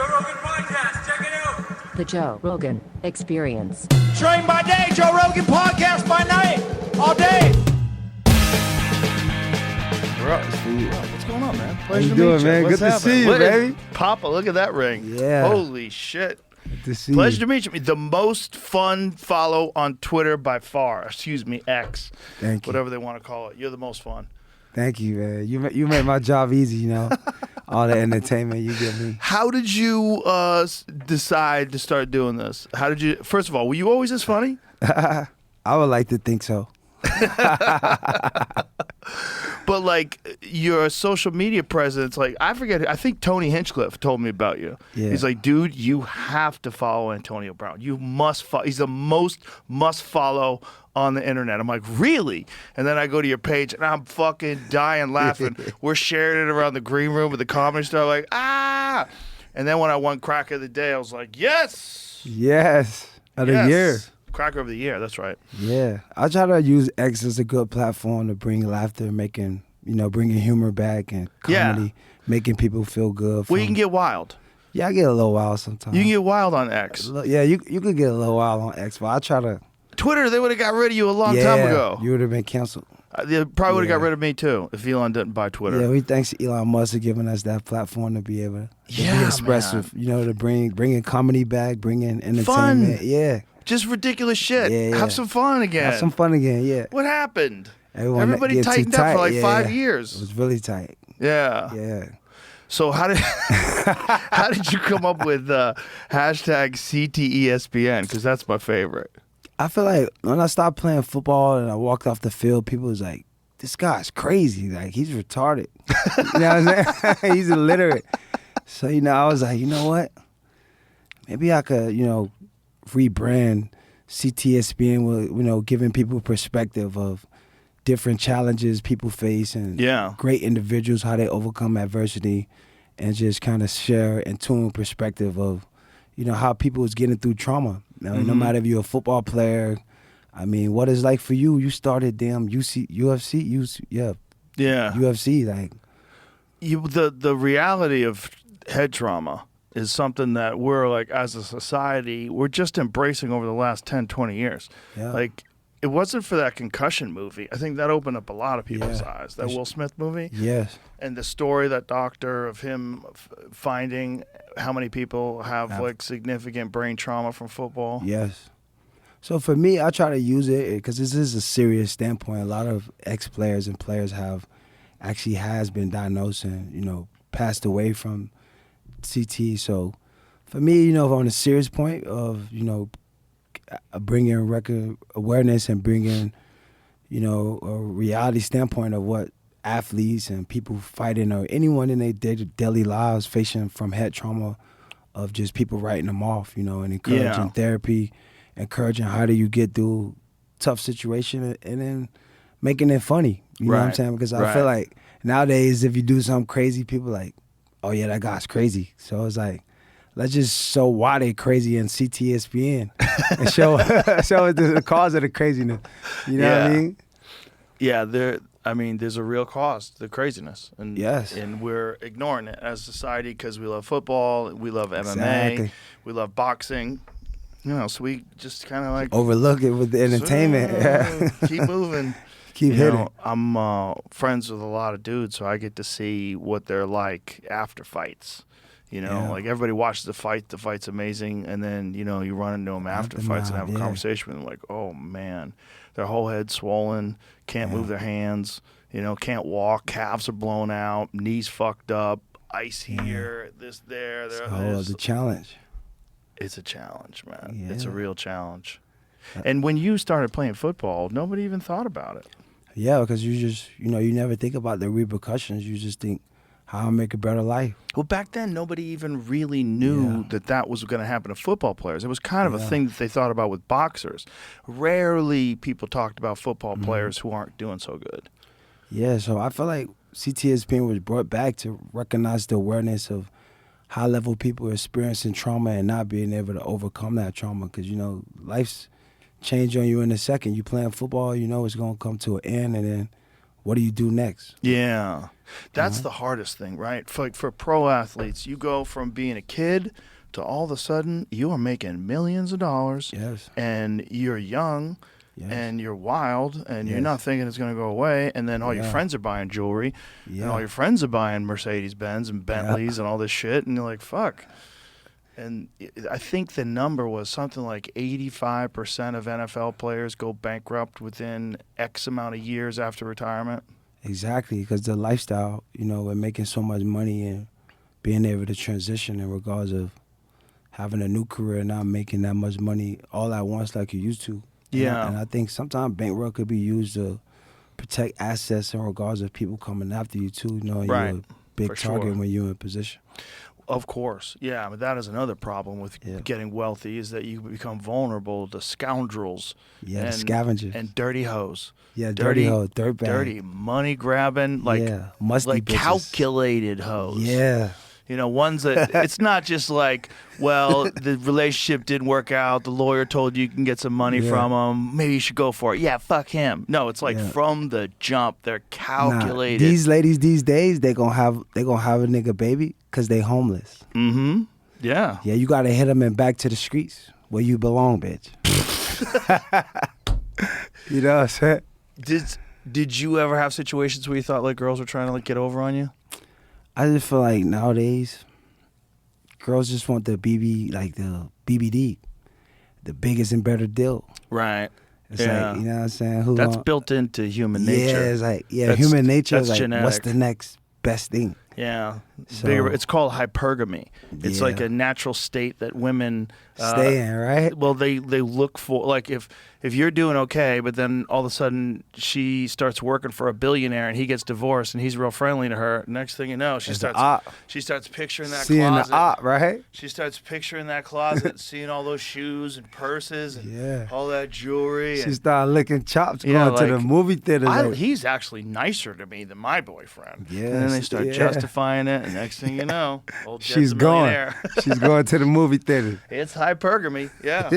Joe Rogan Podcast. Check it out. The Joe Rogan Experience. Train by day, Joe Rogan Podcast by night, all day. What's going on, man? How you doing, man? Good to see you, baby. Papa, look at that ring. Yeah. Holy shit. Good to see Pleasure you. to meet you. The most fun follow on Twitter by far. Excuse me, X. Thank you. Whatever they want to call it. You're the most fun. Thank you, man. You make my job easy, you know. All the entertainment you give me. How did you decide to start doing this? How did you? First of all, were you always this funny? I would like to think so. But like your social media presence, like I think Tony Hinchcliffe told me about you. Yeah. He's like, dude, you have to follow Antonio Brown. You must follow. He's the most must follow on the internet. I'm like, really? And then I go to your page and I'm fucking dying laughing. We're sharing it around the green room with the comedy store, like, ah. And then when I won Cracker of the Day, I was like, yes. Yes. Of the Yes. year. Cracker of the Year, that's right. Yeah. I try to use X as a good platform to bring laughter, bringing humor back and comedy, making people feel good. Well, you can get wild. Yeah, I get a little wild sometimes. You can get wild on X. Yeah, you could get a little wild on X, but I try to. Twitter, they would have got rid of you a long time ago. You would have been canceled. They probably would have got Yeah. rid of me too if Elon didn't buy Twitter. Yeah, we thanks to Elon Musk for giving us that platform to be able to be Yeah, expressive. man. You know, to bringing comedy back, bringing entertainment. Fun. Yeah, Just ridiculous shit. Yeah. Have some fun again. have some fun again. Yeah, What happened? get Everybody too tightened up tight. for like Yeah. 5 It years. was really tight. Yeah. Yeah. So how did how did you come up with hashtag CTESPN? Because that's my favorite. I feel like when I stopped playing football and I walked off the field, people was like, "This guy's crazy. Like he's retarded." You know what I'm saying? He's illiterate. So I was like, you know what? Maybe I could, rebrand CTSPN with, giving people perspective of different challenges people face and Yeah. great individuals, how they overcome adversity, and just kind of share and tune perspective of, how people is getting through trauma. No matter if you're a football player, I mean, what it's like for you. You started UFC, Yeah. UFC, like. The reality of head trauma is something that we're like, as a society, we're just embracing over the last 10, 20 years. Yeah. Like, it wasn't for that concussion movie. I think that opened up a lot of people's Yeah. eyes. That Will Smith movie. Yes. And the story, that doctor, of him finding how many people have like significant brain trauma from football. Yes. So for me, I try to use it because this is a serious standpoint. A lot of ex-players and players has been diagnosed and, passed away from CT. So for me, on a serious point of, bringing record awareness and bringing, a reality standpoint of what athletes and people fighting or anyone in their daily lives facing from head trauma, of just people writing them off, and encouraging therapy, encouraging how do you get through tough situation and then making it funny. You know what I'm saying? Because I feel like nowadays if you do something crazy, people like, oh yeah, that guy's crazy. So it's like, let's just show why they crazy in CTSPN and show the cause of the craziness. You know what I mean? Yeah, there's a real cause to the craziness. And, Yes. And we're ignoring it as a society because we love football, we love MMA, Exactly. we love boxing. So we just kind of like Overlook it with the entertainment. keep moving. Keep hitting. I'm friends with a lot of dudes, so I get to see what they're like after fights. Like everybody watches the fight. The fight's amazing, and then you run into them after fights and have a conversation with them. Like, oh man, their whole head's swollen, can't move their hands. Can't walk. Calves are blown out. Knees fucked up. Ice here, this there. Oh, the challenge. It's a challenge, man. Yeah. It's a real challenge. And when you started playing football, nobody even thought about it. Yeah, because you just, you never think about the repercussions. You just think, how to make a better life. Well, back then, nobody even really knew that was going to happen to football players. It was kind of a thing that they thought about with boxers. Rarely people talked about football players who aren't doing so good. Yeah, so I feel like CTSPN was brought back to recognize the awareness of high-level people experiencing trauma and not being able to overcome that trauma because, life's change on you in a second. You playing football, it's going to come to an end, and then what do you do next? Yeah. That's the hardest thing, right? For pro athletes, you go from being a kid to all of a sudden you are making millions of dollars. Yes. And you're young. Yes. And you're wild, and you're Yes. not thinking it's going to go away, and then all your Yeah. friends are buying jewelry, Yeah. and all your friends are buying Mercedes-Benz and Bentleys and all this shit, and you're like, fuck. And I think the number was something like 85% of NFL players go bankrupt within X amount of years after retirement. Exactly, because the lifestyle, and making so much money and being able to transition in regards of having a new career, not making that much money all at once like you used to. Yeah. And I think sometimes bankroll could be used to protect assets in regards of people coming after you too. You're Right. a big For target sure. when you're in position. Of course, yeah, but that is another problem with getting wealthy is that you become vulnerable to scoundrels, Yeah, the and scavengers. and dirty hoes. Yeah, dirty hoe, dirtbag. dirty money grabbing, like musty like bitches. calculated hoes. Yeah. Ones that it's not just like, well, the relationship didn't work out. The lawyer told you can get some money from him. Maybe you should go for it. Yeah, fuck him. No, it's like from the jump, they're calculated. These ladies these days, they gonna have a nigga baby because they homeless. Mm-hmm. Yeah. Yeah, you gotta hit them and back to the streets where you belong, bitch. You know what I'm saying? Did you ever have situations where you thought like girls were trying to like get over on you? I just feel like nowadays, girls just want the BBD, the biggest and better deal. Right. It's like, you know what I'm saying? That's built into human nature. Yeah, it's like, human nature is that's like, genetic. what's the next best thing? Yeah. So- It's called hypergamy. It's Yeah. like a natural state that women Stay in, right? Well, they look for, like, if you're doing okay, but then all of a sudden she starts working for a billionaire and he gets divorced and he's real friendly to her. Next thing you know, she It's the starts op. picturing that Seeing closet. the op, right? She starts picturing that closet, seeing all those shoes and purses and all that jewelry. She And, started licking chops, Yeah, going to the like, movie theater. he's actually nicer to me than my boyfriend. Yes, And then they start yeah. justifying it, and next thing you know, old Jed's She's a going. millionaire. She's going to the movie theater. It's hypergamy, yeah.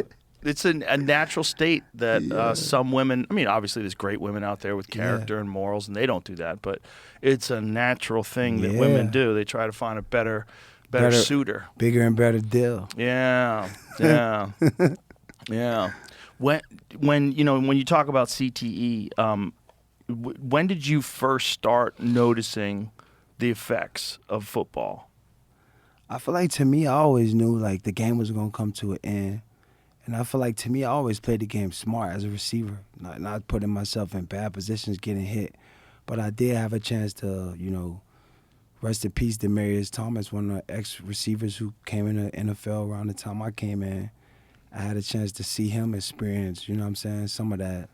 It's a natural state that some women, I mean, obviously there's great women out there with character and morals, and they don't do that, but it's a natural thing that women do. They try to find a better suitor. Bigger and better deal. Yeah, yeah, yeah. When you talk about CTE, when did you first start noticing the effects of football? I feel like to me, I always knew like the game was gonna come to an end, and I feel like to me, I always played the game smart as a receiver, not putting myself in bad positions, getting hit. But I did have a chance to, rest in peace, Demarius Thomas, one of the ex-receivers who came in the NFL around the time I came in. I had a chance to see him experience, some of that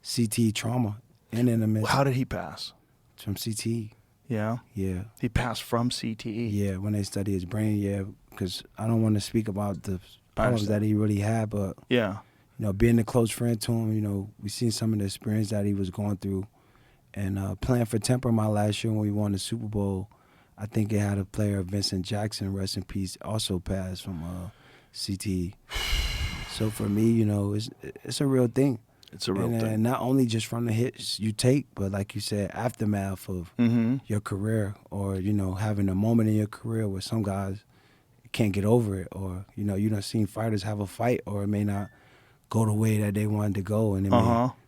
CTE trauma and in How did he pass? from CTE. Yeah, Yeah. he passed from CTE. Yeah, when they study his brain, because I don't want to speak about the problems that he really had, but Yeah. being a close friend to him, we seen some of the experience that he was going through, and playing for Temple my last year when we won the Super Bowl, I think it had a player, Vincent Jackson, rest in peace, also passed from CTE. So for me, it's a real thing. It's a real thing. And not only just from the hits you take, but like you said, aftermath of your career, or having a moment in your career where some guys can't get over it, or you done seen fighters have a fight, or it may not go the way that they wanted to go, and it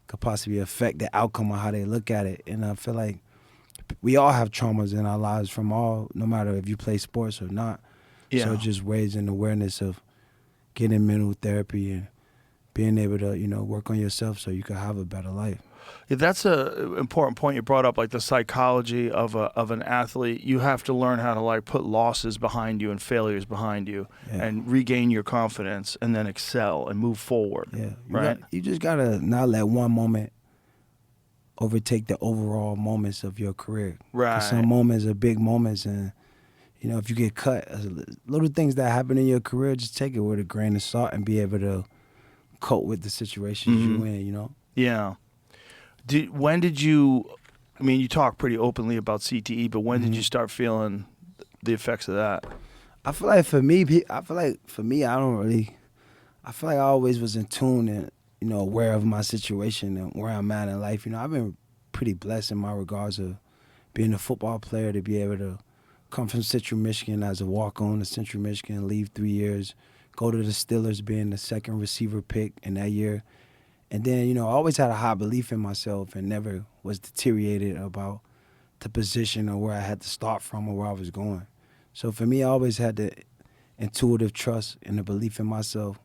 could possibly affect the outcome of how they look at it. And I feel like we all have traumas in our lives no matter if you play sports or not. Yeah. So just raising awareness of getting mental therapy and being able to, work on yourself so you can have a better life. Yeah, that's a important point you brought up, like the psychology of an athlete. You have to learn how to like put losses behind you and failures behind you, and regain your confidence, and then excel and move forward. Yeah, right. You just gotta not let one moment overtake the overall moments of your career. 'Cause Right. some moments are big moments, and if you get cut, little things that happen in your career, just take it with a grain of salt and be able to cope with the situations you're in. Yeah. When did you? I mean, you talk pretty openly about CTE, but when did you start feeling the effects of that? I feel like for me, I feel like I always was in tune and, aware of my situation and where I'm at in life. I've been pretty blessed in my regards of being a football player, to be able to come from Central Michigan as a walk-on to Central Michigan, leave 3 years, go to the Steelers being the second receiver pick in that year. And then, I always had a high belief in myself and never was deteriorated about the position or where I had to start from or where I was going. So for me, I always had the intuitive trust and the belief in myself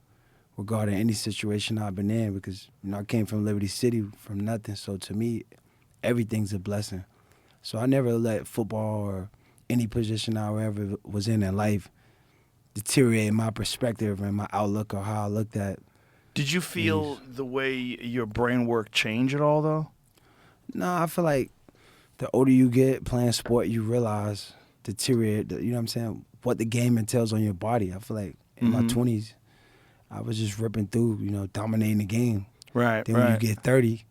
regarding any situation I've been in because, I came from Liberty City from nothing. So to me, everything's a blessing. So I never let football or any position I ever was in life deteriorate my perspective and my outlook or how I looked at. Did you feel the way your brain work change at all, though? No, I feel like the older you get playing sport, you realize deteriorate, what the game entails on your body. I feel like in my 20s, I was just ripping through, dominating the game. Right, Then when you get 30,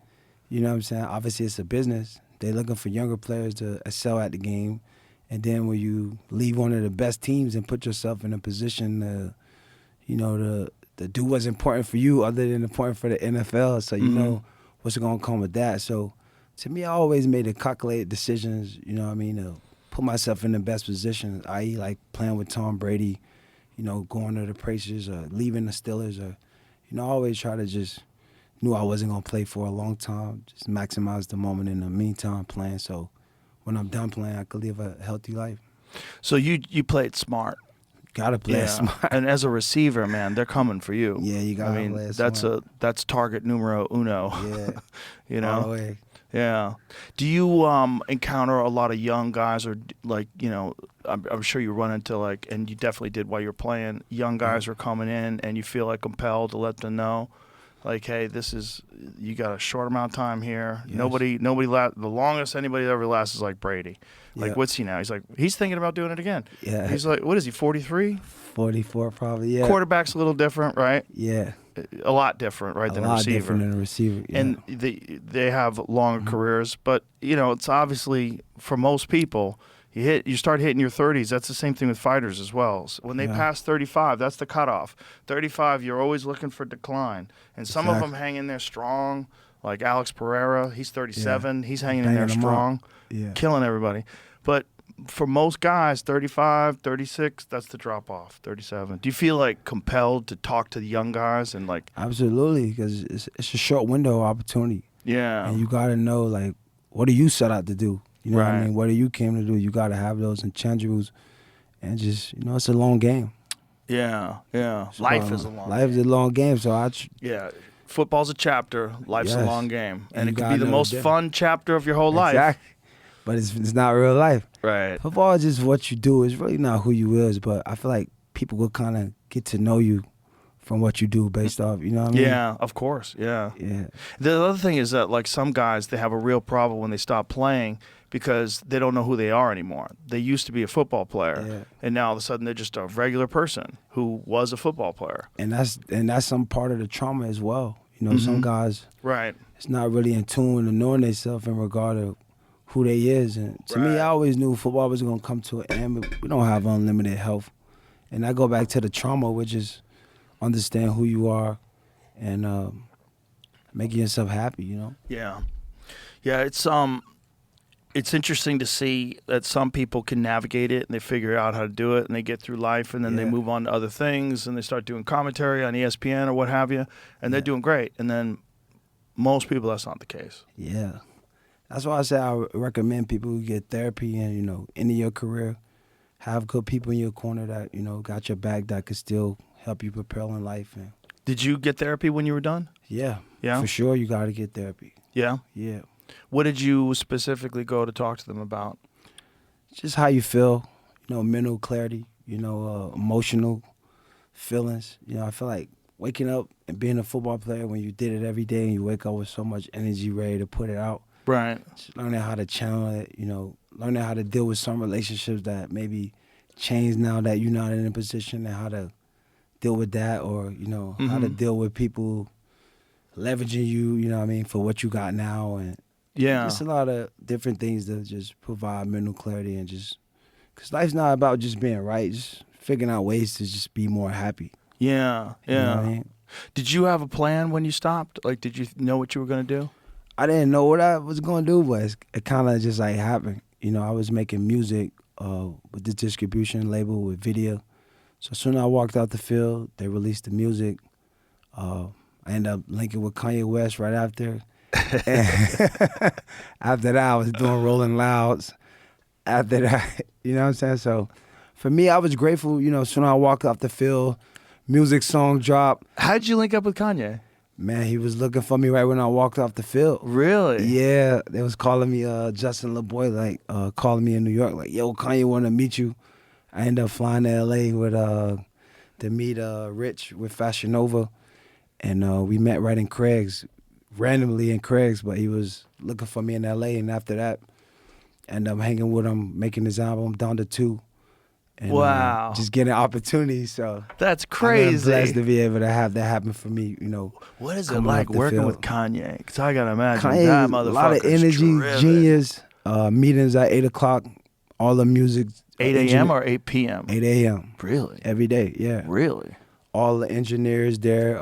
obviously it's a business. They're looking for younger players to excel at the game. And then when you leave one of the best teams and put yourself in a position to do what's important for you other than important for the NFL, so you know what's going to come with that. So to me, I always made the calculated decisions, to put myself in the best position, i.e. like playing with Tom Brady, going to the Pacers or leaving the Steelers or, I always try to just knew I wasn't going to play for a long time, just maximize the moment in the meantime playing. So when I'm done playing, I could live a healthy life. So you played smart. Gotta play smart. And as a receiver, man, they're coming for you. Yeah, you gotta play smart. That's target numero uno. Yeah. All the way. Yeah. Do you encounter a lot of young guys or I'm sure you run into and you definitely did while you're playing, young guys are coming in and you feel compelled to let them know hey, you got a short amount of time here. Yes. Nobody the longest anybody ever lasts is like Brady. What's he now? He's thinking about doing it again. Yeah. He's what is he, 43? 44 probably, yeah. Quarterback's a little different, right? Yeah. A lot different, right, than a receiver. Different than a receiver, yeah. And they have longer careers, but it's obviously for most people, you start hitting your 30s. That's the same thing with fighters as well. So when they pass 35, that's the cutoff. 35, you're always looking for decline, and some of them hang in there strong. Like Alex Pereira, he's 37. He's hanging in there strong, killing everybody. But for most guys, 35, 36, that's the drop off. 37. Do you feel compelled to talk to the young guys and Absolutely, because it's a short window of opportunity. Yeah. And you got to know what are you set out to do? You know what I mean? What you came to do? You got to have those intangibles, and just it's a long game. Yeah, yeah. Life is a long. Life is a long game, so football's a chapter. Life's a long game, and it could be the most fun chapter of your whole life. Exactly. But it's not real life. Right. Football is just what you do. It's really not who you is. But I feel like people will kind of get to know you from what you do based off, you know what I mean? Yeah, of course. Yeah. Yeah. The other thing is that some guys, they have a real problem when they stop playing because they don't know who they are anymore. They used to be a football player, and now all of a sudden they're just a regular person who was a football player. And that's some part of the trauma as well. Some guys, it's not really in tune to knowing themselves in regard to who they is. And to me, I always knew football was going to come to an end, but we don't have unlimited health. And I go back to the trauma, which is understand who you are and making yourself happy, Yeah. Yeah, it's interesting to see that some people can navigate it and they figure out how to do it and they get through life and then they move on to other things and they start doing commentary on ESPN or what have you, and they're doing great. And then most people, that's not the case. Yeah. That's why I say I recommend people who get therapy and, end of your career, have good people in your corner that, got your back that could still help you propel in life. And did you get therapy when you were done? Yeah. Yeah? For sure you got to get therapy. Yeah? Yeah. What did you specifically go to talk to them about? Just how you feel, mental clarity, emotional feelings. I feel like waking up and being a football player when you did it every day and you wake up with so much energy ready to put it out. Right. Just learning how to channel it, learning how to deal with some relationships that maybe change now that you're not in a position, and how to deal with that, or, how to deal with people leveraging you, for what you got now. And just a lot of different things to just provide mental clarity and just, because life's not about just being right, just figuring out ways to just be more happy. Yeah, yeah. You know what I mean? Did you have a plan when you stopped? Did you know what you were going to do? I didn't know what I was going to do, but it kind of just happened. I was making music with the distribution label with video. So as soon as I walked out the field, they released the music. I ended up linking with Kanye West right after. And after that, I was doing Rolling Louds. After that, you know what I'm saying? So for me, I was grateful, as soon as I walked off the field, music song drop. How'd you link up with Kanye? Man, he was looking for me right when I walked off the field. Really? Yeah, they was calling me, Justin LeBoy, calling me in New York, like, yo, Kanye want to meet you. I ended up flying to L.A. to meet Rich with Fashion Nova, and we met right in Craig's, randomly in Craig's, but he was looking for me in L.A., and after that, ended up hanging with him, making his album, Down to 2. And, wow. Just getting opportunities, so. That's crazy. I'm blessed to be able to have that happen for me, What is it like working with Kanye? Because I got to imagine Kanye, that motherfucker's a lot of energy, driven. genius, meetings at 8 o'clock, all the music. 8 a.m. or 8 p.m.? 8 a.m. Really? Every day, yeah. Really? All the engineers there,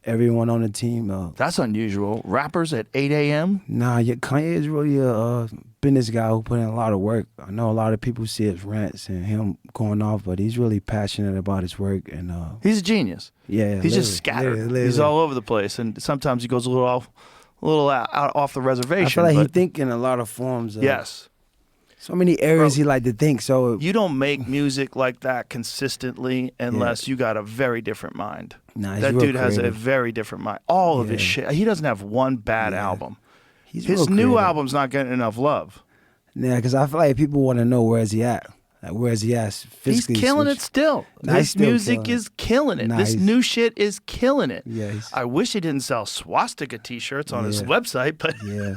everyone on the team. That's unusual. Rappers at 8 a.m.? Nah, Kanye is really a business guy who put in a lot of work. I know a lot of people see his rants and him going off, but he's really passionate about his work. And he's a genius. Yeah, he's just scattered. Literally. He's all over the place, and sometimes he goes a little out off the reservation. I feel like he think in a lot of forms. Yes. So many areas he like to think. So you don't make music like that consistently unless you got a very different mind. Nah, that dude has a very different mind. All of his shit. He doesn't have one bad album. His new album's not getting enough love. Yeah, because I feel like people want to know where's he at. Like, where's he at physically? He's killing it still. His music is killing it. This new shit is killing it. Yeah, I wish he didn't sell swastika T-shirts on his website, but yeah.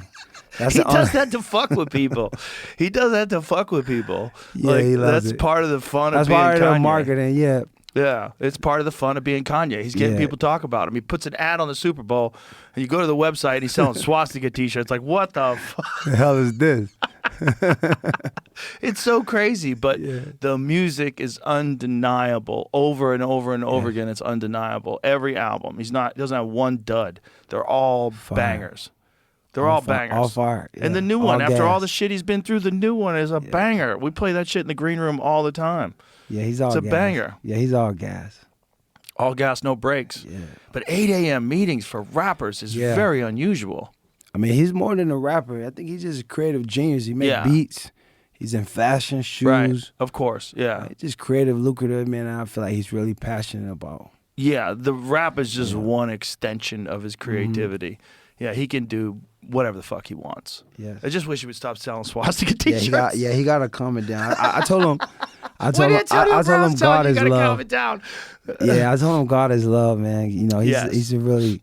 He does that to fuck with people. He does that to fuck with people. Yeah, he loves that's it. part of the fun that's of being Kanye. That's part of the marketing, yeah. Yeah, it's part of the fun of being Kanye. He's getting people talk about him. He puts an ad on the Super Bowl, and you go to the website, and he's selling swastika T-shirts. Like, what the fuck? The hell is this? It's so crazy, but the music is undeniable. Over and over and over again, it's undeniable. Every album, he doesn't have one dud. They're all bangers. They're all bangers. All fire. Yeah. And the new one, after all the shit he's been through, the new one is a banger. We play that shit in the green room all the time. Yeah, he's all gas. It's a gas. banger. Yeah, he's all gas. All gas, no breaks. Yeah. But 8 a.m. meetings for rappers is very unusual. I mean, he's more than a rapper. I think he's just a creative genius. He makes beats. He's in fashion, shoes. Right, of course, Just creative, lucrative, man. I feel like he's really passionate about. Yeah, the rap is just one extension of his creativity. Yeah, he can do whatever the fuck he wants. Yes. I just wish he would stop selling swastika T-shirts. He got to calm it down. I told him. I told him God God is love. Calm it down. Yeah, I told him God is love, man. He's a really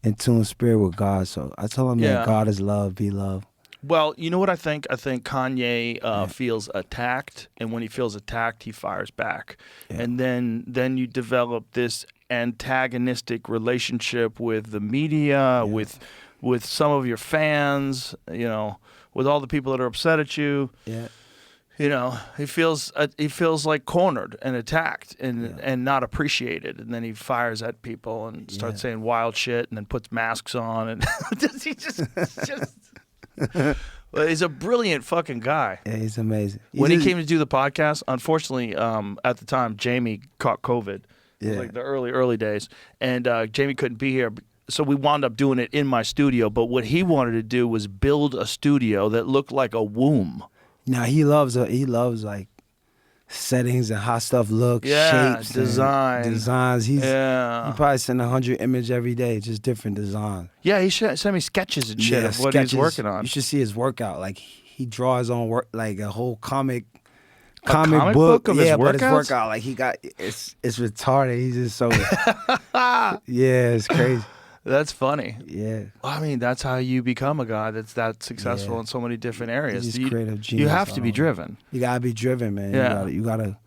in tune spirit with God. So I told him that God is love, be love. Well, you know what I think? I think Kanye feels attacked, and when he feels attacked, he fires back. Yeah. And then you develop this antagonistic relationship with the media, with some of your fans, with all the people that are upset at you. Yeah. He feels like cornered and attacked and not appreciated, and then he fires at people and starts saying wild shit, and then puts masks on, and he just. Well, he's a brilliant fucking guy. Yeah, he's amazing. When he came to do the podcast, unfortunately, at the time, Jamie caught COVID. It was like the early days, and Jamie couldn't be here. So we wound up doing it in my studio. But what he wanted to do was build a studio that looked like a womb. Now he loves like settings and how stuff looks, shapes, designs. He probably send 100 images every day, just different designs. Yeah, he sent me sketches and shit of what he's working on. You should see his workout. Like he draws on work, like a whole comic book of his workouts? But his workout, like it's retarded. He's just so it's crazy. That's funny. Yeah. Well, I mean, that's how you become a guy that's that successful in so many different areas. He's just creative genius. You have to be driven. You gotta be driven, man. Yeah. You gotta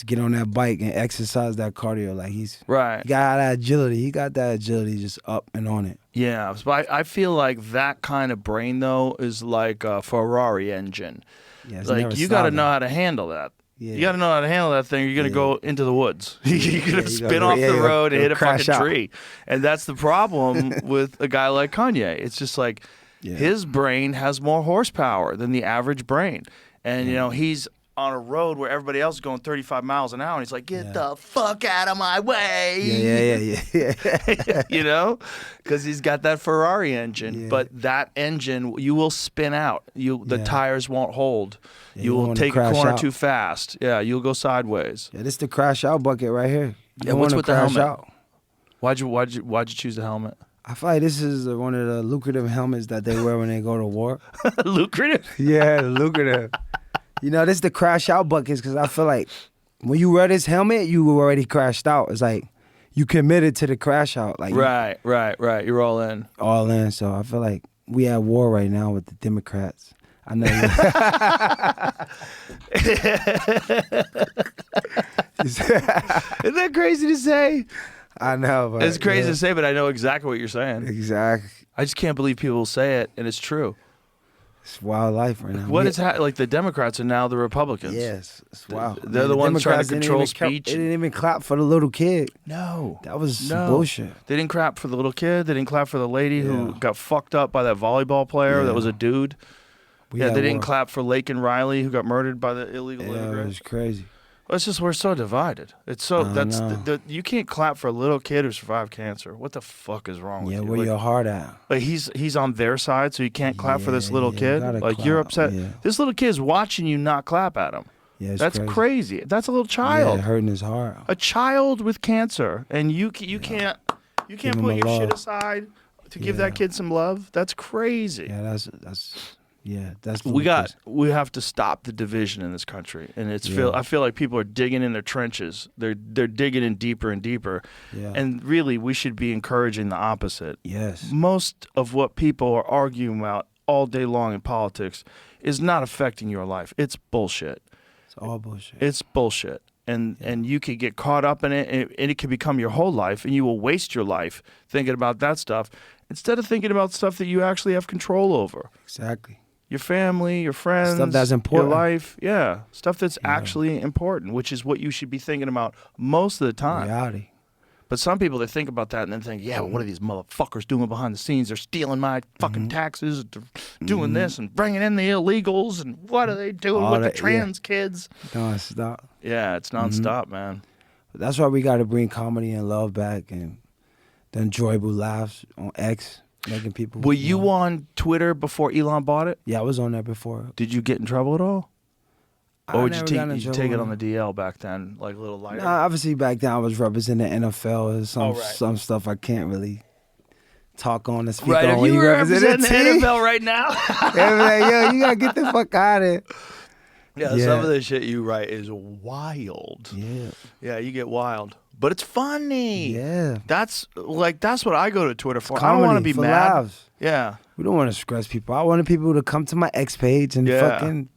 get on that bike and exercise that cardio. Like he got that agility. He got that agility just up and on it. Yeah. But I feel like that kind of brain though is like a Ferrari engine. Yeah, like you got to know how to handle that. Yeah. You got to know how to handle that thing. You're going to go into the woods. You're going to spin off the road and hit a fucking tree. And that's the problem with a guy like Kanye. It's just like Yeah. His brain has more horsepower than the average brain. And, you know, he's on a road where everybody else is going 35 miles an hour, and he's like, get the fuck out of my way. Yeah. You know, because he's got that Ferrari engine. But that engine, you will spin out. The tires won't hold. You will take a corner too fast. Yeah, you'll go sideways. Yeah, this is the crash out bucket right here. Yeah, what's with the helmet? Out. Why'd you choose the helmet? I feel like this is one of the lucrative helmets that they wear when they go to war. Lucrative? Yeah, lucrative. You know, this is the crash out buckets because I feel like when you wear this helmet, you already crashed out. It's like you committed to the crash out. Like right. You're all in. All in. So I feel like we at war right now with the Democrats. I know. Isn't that crazy to say? I know. But, it's crazy to say, but I know exactly what you're saying. Exactly. I just can't believe people say it, and it's true. It's wild life right now. What is like the Democrats are now the Republicans. Yes, it's wild. They're the ones trying to control speech. They didn't even clap for the little kid. No. That was bullshit. They didn't clap for the little kid. They didn't clap for the lady who got fucked up by that volleyball player that was a dude. They didn't clap for Lake and Riley who got murdered by the illegal immigrant. Yeah, it was crazy. It's just we're so divided. It's so you can't clap for a little kid who survived cancer. What the fuck is wrong with you? Yeah, where your heart at? Like he's on their side, so you can't clap for this little kid. Like clap. you're upset. Yeah. This little kid's watching you not clap at him. Yeah, that's crazy. That's a little child. Yeah, hurting his heart. A child with cancer, and you can't put your shit aside to give that kid some love. That's crazy. Yeah, that's. Yeah, that's we have to stop the division in this country, and I feel like people are digging in their trenches. They're digging in deeper and deeper, and really we should be encouraging the opposite. Yes, most of what people are arguing about all day long in politics is not affecting your life. It's bullshit. It's all bullshit. It's bullshit, and you could get caught up in it, and it could become your whole life, and you will waste your life thinking about that stuff instead of thinking about stuff that you actually have control over. Exactly. Your family, your friends, stuff that's important. Your life, stuff that's actually important, which is what you should be thinking about most of the time. Reality. But some people, they think about that and then think, well, what are these motherfuckers doing behind the scenes? They're stealing my fucking taxes, they're doing this and bringing in the illegals, and what are they doing with the trans kids? Non-stop. Yeah, it's nonstop, man. But that's why we got to bring comedy and love back, and the enjoyable laughs on X. Making people. Were you on Twitter before Elon bought it? Yeah, I was on there before. Did you get in trouble at all? Or would you take it on the DL back then, like a little lighter? Nah, obviously back then I was representing the NFL. There's some stuff I can't really talk on and speak on. Are you representing the NFL right now? Yo, you gotta get the fuck out of it. Yeah, some of the shit you write is wild. Yeah, you get wild. But it's funny. Yeah. That's what I go to Twitter for. Comedy, I don't want to be mad. Laughs. Yeah. We don't want to stress people. I wanted people to come to my X page and fucking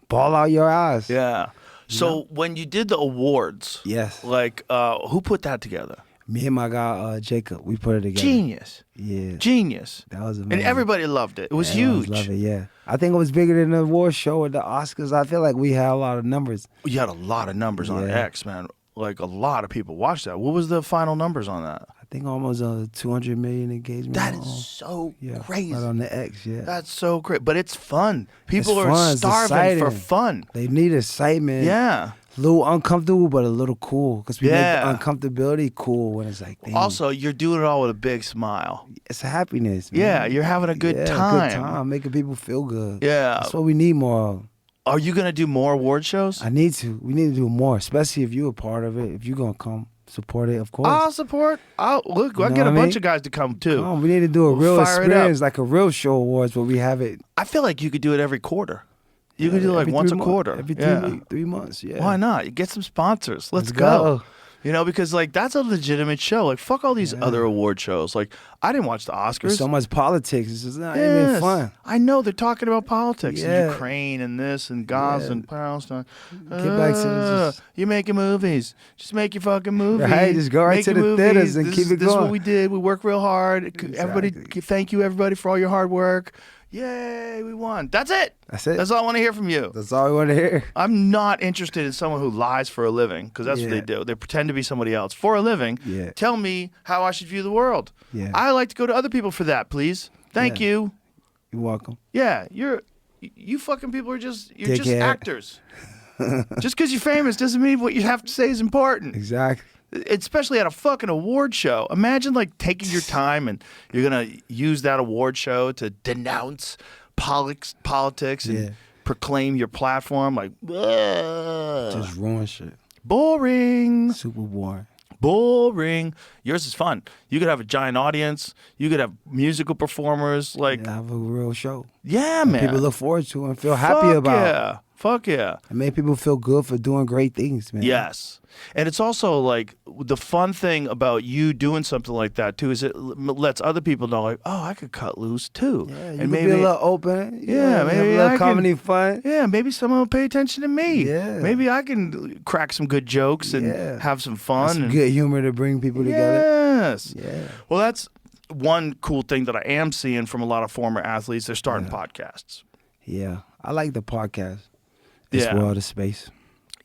ball out your eyes. Yeah. So when you did the awards, who put that together? Me and my guy Jacob, we put it together. Genius. Yeah. Genius. That was amazing. And everybody loved it. It was huge. Love it, yeah. I think it was bigger than the award show or the Oscars. I feel like we had a lot of numbers. You had a lot of numbers on X, man. Like a lot of people watched that. What was the final numbers on that? I think almost 200 million engagement. That is so crazy. Right on the X, That's so great. But it's fun. People are starving for fun. They need excitement. Yeah. A little uncomfortable, but a little cool. Because we make the uncomfortability cool when it's like, damn. Also, you're doing it all with a big smile. It's happiness, man. Yeah, you're having a good time. A good time, making people feel good. Yeah. That's what we need more of. Are you going to do more award shows? I need to. We need to do more, especially if you're a part of it. If you're going to come support it, of course. I'll support. I'll get a bunch of guys to come, too. We need to do a real experience, like a real show awards where we have it. I feel like you could do it every quarter. You could do like once a quarter. Every 3 months, Why not? You get some sponsors. Let's go. You know, because like that's a legitimate show. Like fuck all these other award shows. Like I didn't watch the Oscars. There's so much politics. It's just not even fun. I know they're talking about politics and Ukraine and this and Gaza and Palestine. Get back to you're making movies. Just make your fucking movie. Right, just go right to the theaters and keep it going. This is what we did. We worked real hard. Everybody, thank you everybody for all your hard work. Yay, we won. That's it. That's it. That's all I want to hear from you. That's all we want to hear. I'm not interested in someone who lies for a living, because that's what they do. They pretend to be somebody else for a living. Yeah. Tell me how I should view the world. Yeah. I like to go to other people for that, please. Thank you. You're welcome. Yeah, you fucking people are just Dickhead. actors. Just because you're famous doesn't mean what you have to say is important. Exactly. Especially at a fucking award show. Imagine like taking your time and you're gonna use that award show to denounce politics and proclaim your platform. Like, Just ruin shit. boring. Super boring. Boring. Yours is fun. You could have a giant audience. You could have musical performers. Like, Have a real show. yeah, that man. people look forward to and feel happy about. Yeah. Fuck yeah. And make people feel good for doing great things, man. Yes. And it's also like the fun thing about you doing something like that too is it lets other people know like, oh, I could cut loose too. Yeah, you and can be a little open. Yeah, have maybe a little I comedy fun. Yeah, maybe someone will pay attention to me. Yeah. Maybe I can crack some good jokes and have some fun. Some and good humor to bring people together. Yes. Yeah. Well, that's one cool thing that I am seeing from a lot of former athletes. They're starting podcasts. Yeah. I like the podcast. This world of space.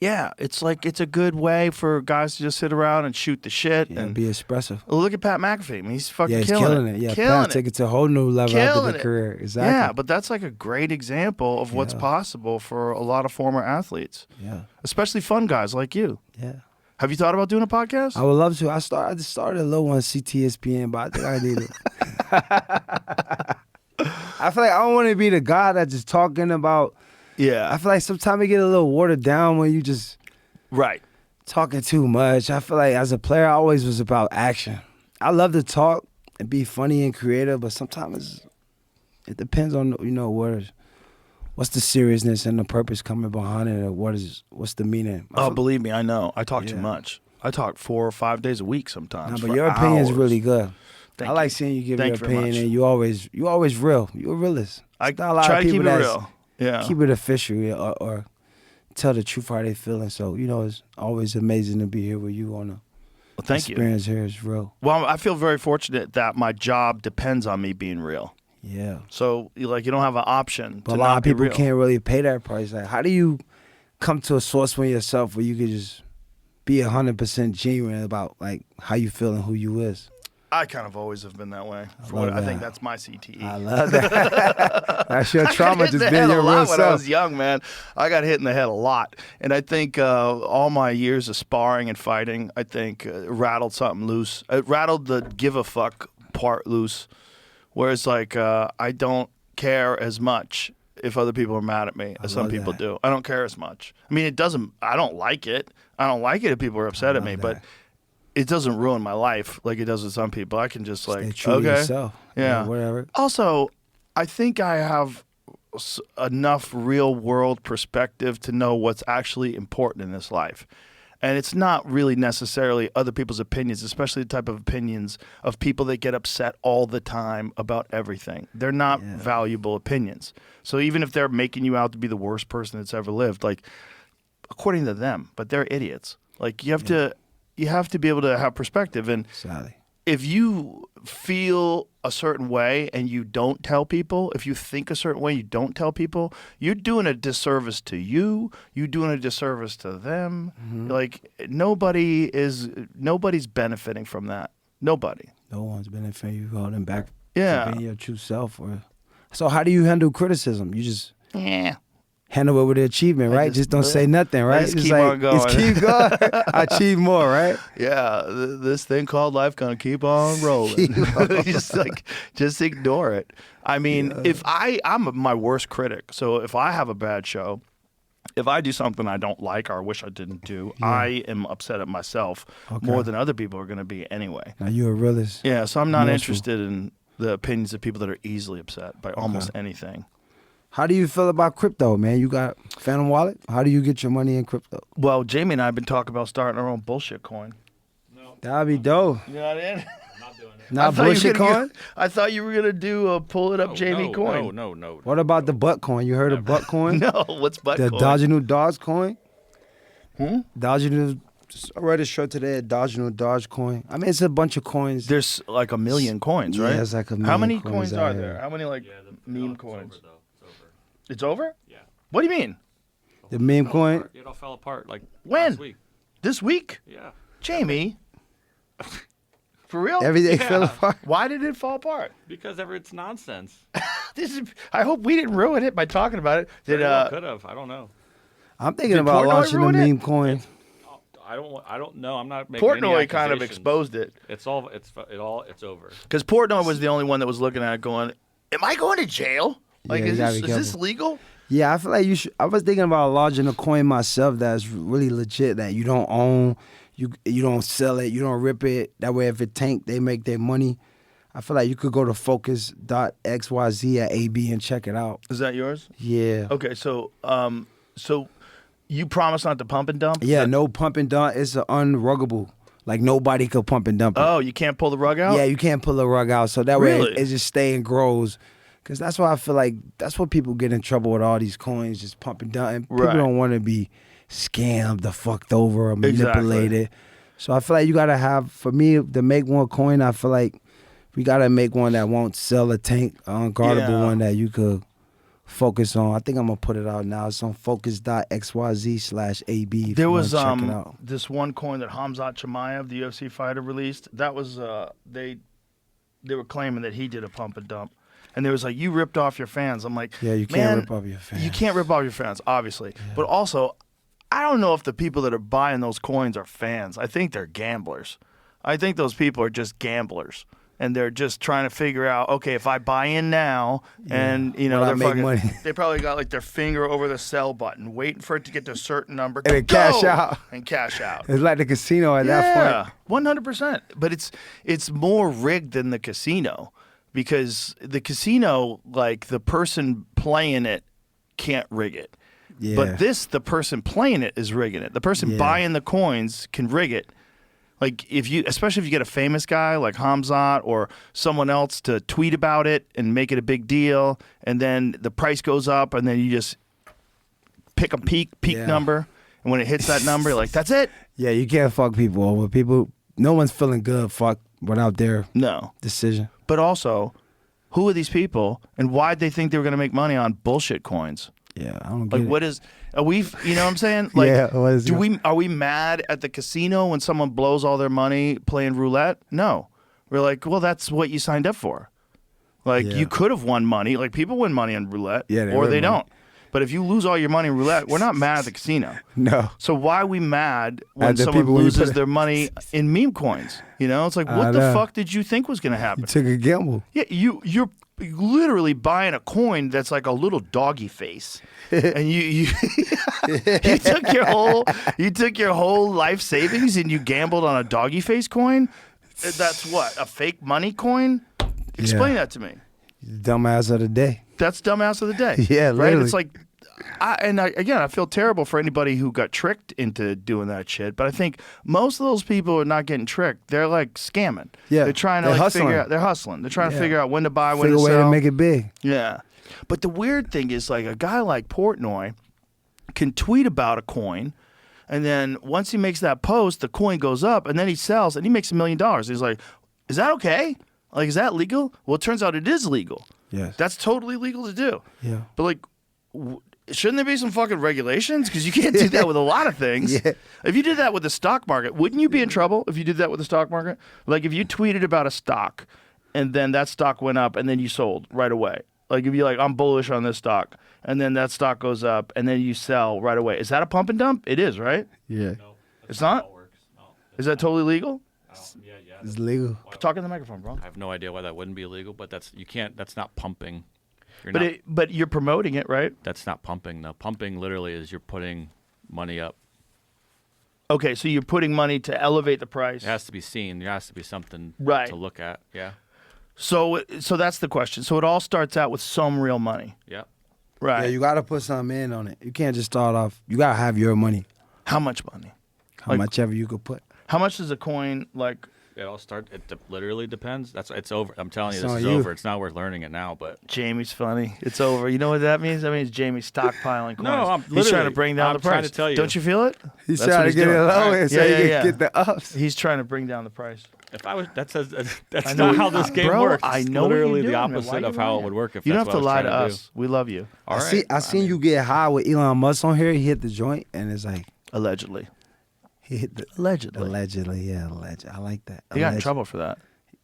Yeah, it's like it's a good way for guys to just sit around and shoot the shit and be expressive. Look at Pat McAfee. I mean, he's fucking He's killing it. Yeah, killing Pat took it to a whole new level after Killing the it. career. Exactly. Yeah, but that's like a great example of what's possible for a lot of former athletes. Yeah. Especially fun guys like you. Yeah. Have you thought about doing a podcast? I would love to. I just started a little one, CTSPN, but I think I need it. I feel like I don't want to be the guy that's just talking about. Yeah. I feel like sometimes it get a little watered down when you just talking too much. I feel like as a player, I always was about action. I love to talk and be funny and creative, but sometimes it depends on what's the seriousness and the purpose coming behind it, or what's the meaning. Believe me, I know. I talk too much. I talk 4 or 5 days a week sometimes. But your opinion is really good. Thank I like you. seeing you give Thank your you very opinion, much. and you always real. You're a realist. I Not a lot try of to keep people it that's- real. Yeah. Keep it official, or tell the truth how they feeling. So it's always amazing to be here with you on the Thank you. experience here is real. Well, I feel very fortunate that my job depends on me being real. Yeah. So you don't have an option. But to a lot not of be people real. can't really pay that price. Like, how do you come to a source with yourself where you could just be 100% genuine about like how you feel and who you is? I kind of always have been that way. I think that's my CTE. I love that. That's your trauma, I got hit just in the being head your a lot real when I self. was young, man. I got hit in the head a lot, and I think all my years of sparring and fighting, I think rattled something loose. It rattled the give a fuck part loose. Whereas like I don't care as much if other people are mad at me as some people do. I don't care as much. I mean, I don't like it. I don't like it if people are upset at me, but it doesn't ruin my life like it does with some people. I can just like, Stay true to yourself. yeah, Whatever. Also, I think I have enough real world perspective to know what's actually important in this life. And it's not really necessarily other people's opinions, especially the type of opinions of people that get upset all the time about everything. They're not valuable opinions. So even if they're making you out to be the worst person that's ever lived, like according to them, but they're idiots. Like you have to be able to have perspective. And Sally. if you feel a certain way and you don't tell people, if you think a certain way, you don't tell people, you're doing a disservice to you. You're doing a disservice to them. Mm-hmm. Like nobody's benefiting from that. Nobody. No one's benefiting you holding back Yeah. from being your true self. So how do you handle criticism? You just handle it with achievement, right? Just don't say nothing, right? just keep on going. Just keep going. Achieve more, right? Yeah, this thing called life gonna keep on rolling. just ignore it. I mean, if I'm my worst critic. So if I have a bad show, if I do something I don't like or wish I didn't do, I am upset at myself more than other people are gonna be anyway. Now you're a realist. Yeah, so I'm not Remorseful. interested in the opinions of people that are easily upset by almost anything. How do you feel about crypto, man? You got Phantom Wallet? How do you get your money in crypto? Well, Jamie and I have been talking about starting our own bullshit coin. That'd be dope. You know what I mean? I'm not doing it. Not bullshit coin? I thought you were gonna do a pull it up Jamie coin. No. What about the butt coin? You heard of butt coin? No, what's butt The coin? Doginal Doge coin? Doginal. I read a show today, Doginal Doge coin. I mean, it's a bunch of coins. There's like a million coins, Yeah, right? it's like a How million many coins coins out are here. there? How many like meme It's coins? over, though. It's over. It's over? Yeah. What do you mean? The meme coin? It all fell apart like When? last week. This week? Yeah. Jamie? For real? Everything Yeah. fell apart. Why did it fall apart? Because it's nonsense. I hope we didn't ruin it by talking about it. Did Could have. I don't know. I'm thinking Did about Portnoy launching a ruin it? meme coin. I don't know. I'm not making any Portnoy kind of accusations. exposed it It's over. because Portnoy was the only one that was looking at it, going, "Am I going to jail? Like, Yeah, you is gotta be this careful. legal?" Yeah, I feel like you should. I was thinking about launching a coin myself that's really legit, that you don't own, you don't sell it, you don't rip it. That way, if it tank, they make their money. I feel like you could go to focus.xyz at AB and check it out. Is that yours? Yeah. Okay, so you promise not to pump and dump? Yeah, no pump and dump. It's unruggable. Like nobody could pump and dump it. Oh, you can't pull the rug out? Yeah, you can't pull the rug out. So that way Really? it just stay and grows. Because that's why I feel like that's what people get in trouble with all these coins, just pump and dump. And people Right. don't want to be scammed or fucked over or Exactly. manipulated. So I feel like you got to have, for me, to make one coin, I feel like we got to make one that won't sell a tank, an unguardable Yeah. one that you could focus on. I think I'm going to put it out now. It's on focus.xyz/AB. if There you was wanna check it out. this one coin that Hamzat Chimaev, the UFC fighter, released. That was they were claiming that he did a pump and dump, and there was like, you ripped off your fans. I'm like, Yeah, you can't man, rip off your fans. You can't rip off your fans, obviously, but also, I don't know if the people that are buying those coins are fans. I think they're gamblers. I think those people are just gamblers. And they're just trying to figure out, okay, if I buy in now, and Will I they're make fucking, money? they probably got like their finger over the sell button, waiting for it to get to a certain number, And then cash go! out. and cash out. It's like the casino at that point. 100%. But it's more rigged than the casino, because the casino, like, the person playing it can't rig it. Yeah. But the person playing it is rigging it. The person Yeah. buying the coins can rig it. Like, especially if you get a famous guy like Hamzat or someone else to tweet about it and make it a big deal, and then the price goes up, and then you just pick a peak Yeah. number, and when it hits that number, you're like, that's it. Yeah, you can't fuck people over. No one's feeling good without their No. decision. But also, who are these people, and why'd they think they were going to make money on bullshit coins? Yeah, I don't get Like, it. what is? Are we? You know what I'm saying? Like, Yeah, what is it? Are we mad at the casino when someone blows all their money playing roulette? No, we're like, well, that's what you signed up for. Like, Yeah. you could have won money. Like, people win money on roulette, Yeah, they or win they money. don't. But if you lose all your money in roulette, we're not mad at the casino. No. So why are we mad when At the someone people when you loses put- their money in meme coins? You know, it's like, I what the know. fuck did you think was going to happen? You took a gamble. Yeah, you're literally buying a coin that's like a little doggy face, and you you took your whole life savings and you gambled on a doggy face coin. That's what, a fake money coin? Explain that to me. Dumbass of the day. That's dumbass of the day. Yeah, right. literally. It's like, I feel terrible for anybody who got tricked into doing that shit. But I think most of those people are not getting tricked. They're like scamming. Yeah, they're trying to they're like hustling. figure out. They're hustling. They're trying to Yeah. figure out when to buy, when Figure to a way sell. to make it big. Yeah. But the weird thing is, like, a guy like Portnoy can tweet about a coin, and then once he makes that post, the coin goes up, and then he sells, and he makes $1 million. He's like, is that okay? Like, is that legal? Well, it turns out it is legal. Yes. That's totally legal to do. Yeah. But, like, shouldn't there be some fucking regulations? Because you can't do that with a lot of things. Yeah. If you did that with the stock market, wouldn't you be in trouble if you did that with the stock market? Like, if you tweeted about a stock, and then that stock went up, and then you sold right away. Like, if you're like, I'm bullish on this stock, and then that stock goes up, and then you sell right away. Is that a pump and dump? It is, right? Yeah. No, It's that's how not? it works. No, Is that totally legal? yeah. It's legal. Talk in the microphone, bro. I have no idea why that wouldn't be illegal, but that's not pumping. But you're promoting it, right? That's not pumping. No, pumping literally is you're putting money up. Okay, so you're putting money to elevate the price. It has to be seen. There has to be something Right. to look at. Yeah. So that's the question. So it all starts out with some real money, Yeah. right? Yeah, you got to put something in on it. You can't just start off. You got to have your money. How much money? How Like- much ever you could put. How much does a coin like? It all starts. Literally depends. It's over. I'm telling you, It's this on is you. over. It's not worth learning it now, but Jamie's funny. It's over. You know what that means? That means Jamie's stockpiling coins. No, I'm he's trying to literally- bring down I'm the price. trying to tell you. Don't you feel it? He's That's what trying to get it doing. lower so Yeah, he yeah, can yeah. get the ups. He's trying to bring down the price. if I was, that's I know not what how you- this game bro, works. I It's know what you're literally doing, the man. Why opposite you of how it lying? would work. If You don't that's have to what I lie was to trying us. We love you. All I right. seen you get high with Elon Musk on here. He hit the joint and it's like Allegedly. he hit the Allegedly. yeah, alleged. I like that. He got in Alleged. trouble for that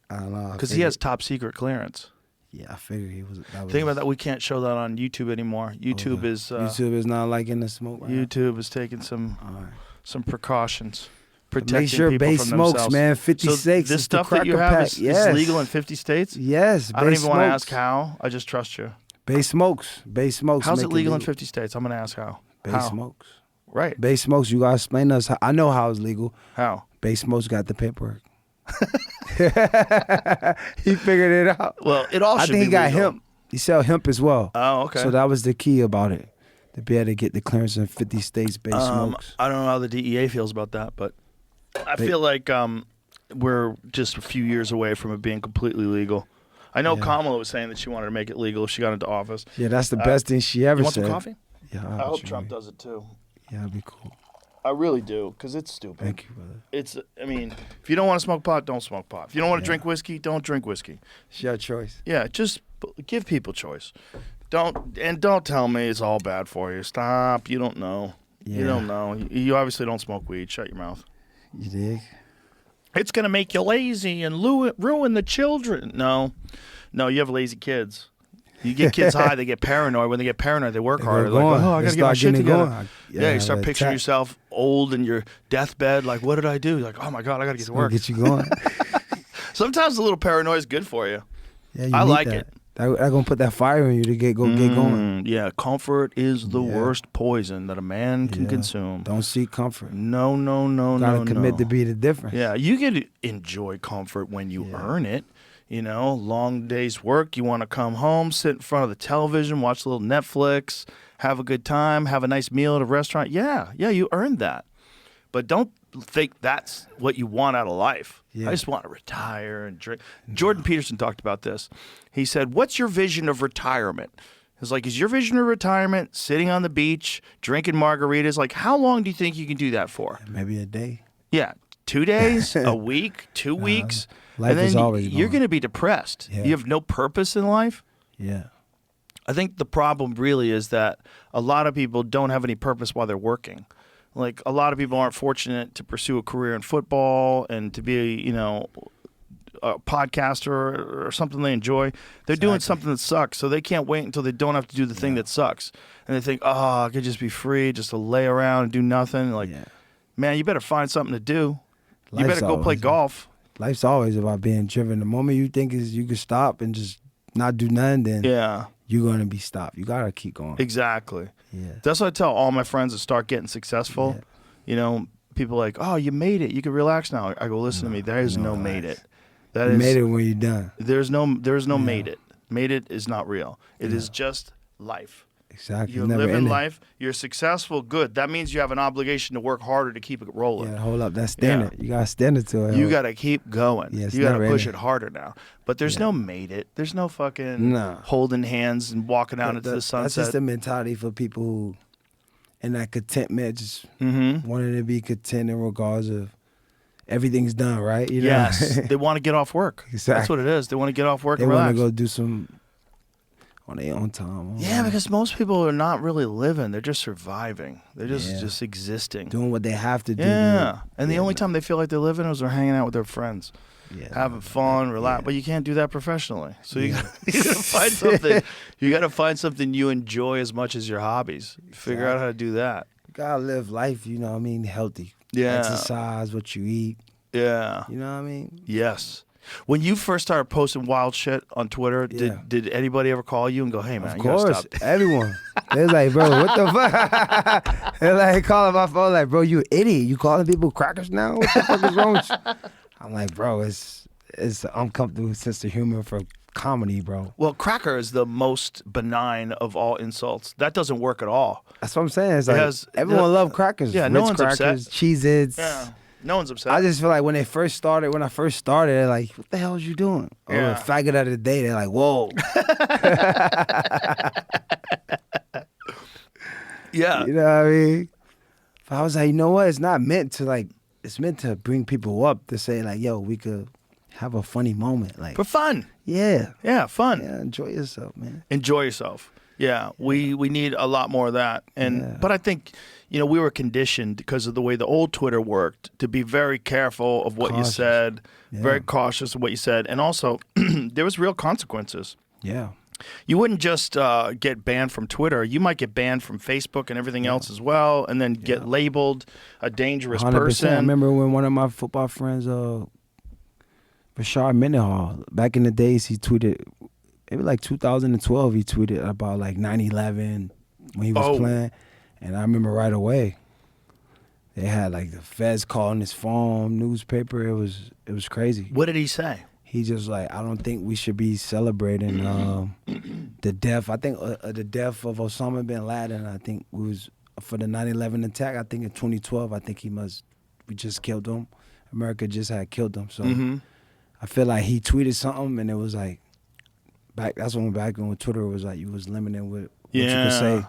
I don't know because he has top secret clearance. Yeah, I figured he was. That was Think about that. We can't show that on YouTube anymore. YouTube is YouTube is not liking the smoke. Right? YouTube is taking some precautions, But protecting make sure people Bay from smokes, themselves. man. 56. So this is stuff the that you cracker have pack. is Yes. legal in 50 states. Yes, I don't Bay even want to smokes. ask how. I just trust you. Bay smokes. Bay smokes. How's make it legal in 50 states? I'm going to ask how. Bay How? smokes. Right. Bay smokes. You gotta explain to us. I know how it's legal. How? Bay smokes got the paperwork. He figured it out. Well, it all I should think be he got legal. hemp. He sell hemp as well. Oh, okay. So that was the key about it, to be able to get the clearance in 50 states. Bay smokes. I don't know how the DEA feels about that, but I feel like we're just a few years away from it being completely legal. I know Kamala was saying that she wanted to make it legal if she got into office. Yeah, that's the best thing she ever You want said. some coffee? Yeah, I hope Trump does it too. Yeah, that'd be cool. I really do, because it's stupid. Thank you, brother. It's, I mean, if you don't want to smoke pot, don't smoke pot. If you don't want to drink whiskey, don't drink whiskey. It's your choice. Yeah, just give people choice. Don't tell me it's all bad for you. Stop. You don't know. You Yeah. don't know. You obviously don't smoke weed. Shut your mouth. You dig? It's gonna make you lazy and ruin the children. No, you have lazy kids. You get kids high, they get paranoid. When they get paranoid, they work harder. They're like, oh, I gotta get my shit together. Yeah, you start picturing yourself old in your deathbed. Like, what did I do? Like, oh my God, I gotta get to work. Get you going. Sometimes a little paranoia is good for you. Yeah, you I need like that. it. That gonna put that fire in you to get going. Yeah, comfort is the Yeah. worst poison that a man can Yeah. consume. Don't seek comfort. No, Gotta commit to be the difference. Yeah, you get to enjoy comfort when you earn it. You know, long day's work, you want to come home, sit in front of the television, watch a little Netflix, have a good time, have a nice meal at a restaurant. Yeah, you earned that. But don't think that's what you want out of life. Yeah. I just want to retire and drink. Jordan Peterson talked about this. He said, what's your vision of retirement? It's like, is your vision of retirement sitting on the beach, drinking margaritas? Like, how long do you think you can do that for? Maybe a day. Yeah, 2 days, a week, 2 weeks. Life and then is always you're going. going to be depressed. Yeah. You have no purpose in life. Yeah. I think the problem really is that a lot of people don't have any purpose while they're working. Like, a lot of people aren't fortunate to pursue a career in football and to be, a podcaster or something they enjoy. They're doing something that sucks, so they can't wait until they don't have to do the thing that sucks. And they think, oh, I could just be free, just to lay around and do nothing. Like, man, you better find something to do. You Life's better go play always- golf. Life's always about being driven. The moment you think is you can stop and just not do nothing, then you're gonna be stopped. You gotta keep going. Exactly. Yeah. That's what I tell all my friends that start getting successful. People are like, oh, you made it. You can relax now. I go, listen to me. There is no made it. That You is made it when you're done. There's no made it. Made it is not real. It is just life. Exactly. You're Never living ending. life. You're successful. Good. That means you have an obligation to work harder to keep it rolling. Yeah, hold up. That standard. You gotta stand it to it. You got to keep going. Yeah, it's you got to never push ending. it harder now. But there's no made it. There's no fucking holding hands and walking out into the sunset. That's just the mentality for people who, in that contentment, just Mm-hmm. wanting to be content in regards of everything's done, right? You know? Yes. They want to get off work. That's Exactly. what it is. They want to get off work They and want to relax. go do some on their own time. Yeah, because most people are not really living. They're just surviving. They're just existing. doing what they have to do. Yeah. And the only time they feel like they're living is they're hanging out with their friends. Yeah. Having fun, relax, but you can't do that professionally. So you gotta find something. You gotta find something you enjoy as much as your hobbies. Figure out how to do that. You gotta live life, you know what I mean, healthy. Yeah. Exercise, what you eat. Yeah. You know what I mean? Yes. When you first started posting wild shit on Twitter, Yeah. did anybody ever call you and go, "Hey man, Of you gotta course, stop"? everyone. They're like, bro, what the fuck? They're like calling my phone, like, bro, you an idiot. You calling people crackers now? What the fuck is wrong with you? I'm like, bro, it's an uncomfortable sense of humor for comedy, bro. Well, cracker is the most benign of all insults. That doesn't work at all. That's what I'm saying. It's It like has- everyone love crackers. Yeah, no Ritz one's upset. crackers, Cheez-Its. Yeah. No one's upset. I just feel like when I first started, they're like, what the hell is you doing? Yeah. Or faggot of the day, they're like, whoa. yeah. You know what I mean? But I was like, you know what? It's not meant to like, it's meant to bring people up to say like, yo, we could have a funny moment. Like, For fun. yeah. Yeah, fun. Yeah, enjoy yourself, man. Enjoy yourself. Yeah, we need a lot more of that. And but I think, we were conditioned because of the way the old Twitter worked to be very careful of what Cautious. you said, Yeah. very cautious of what you said, and also there was real consequences. Yeah. You wouldn't just get banned from Twitter. You might get banned from Facebook and everything else as well, and then get labeled a dangerous 100%. person. I remember when one of my football friends, Rashard Mendenhall, back in the days, he tweeted, it was like 2012, he tweeted about like 9/11 when he was playing. And I remember right away, they had like the feds calling his phone, newspaper. It was crazy. What did he say? He just like, I don't think we should be celebrating the death. I think the death of Osama bin Laden. I think it was for the 9/11 attack. I think in 2012, I think we just killed him. America just had killed him. So I feel like he tweeted something, and it was like back when Twitter was like you was limited with what you could say.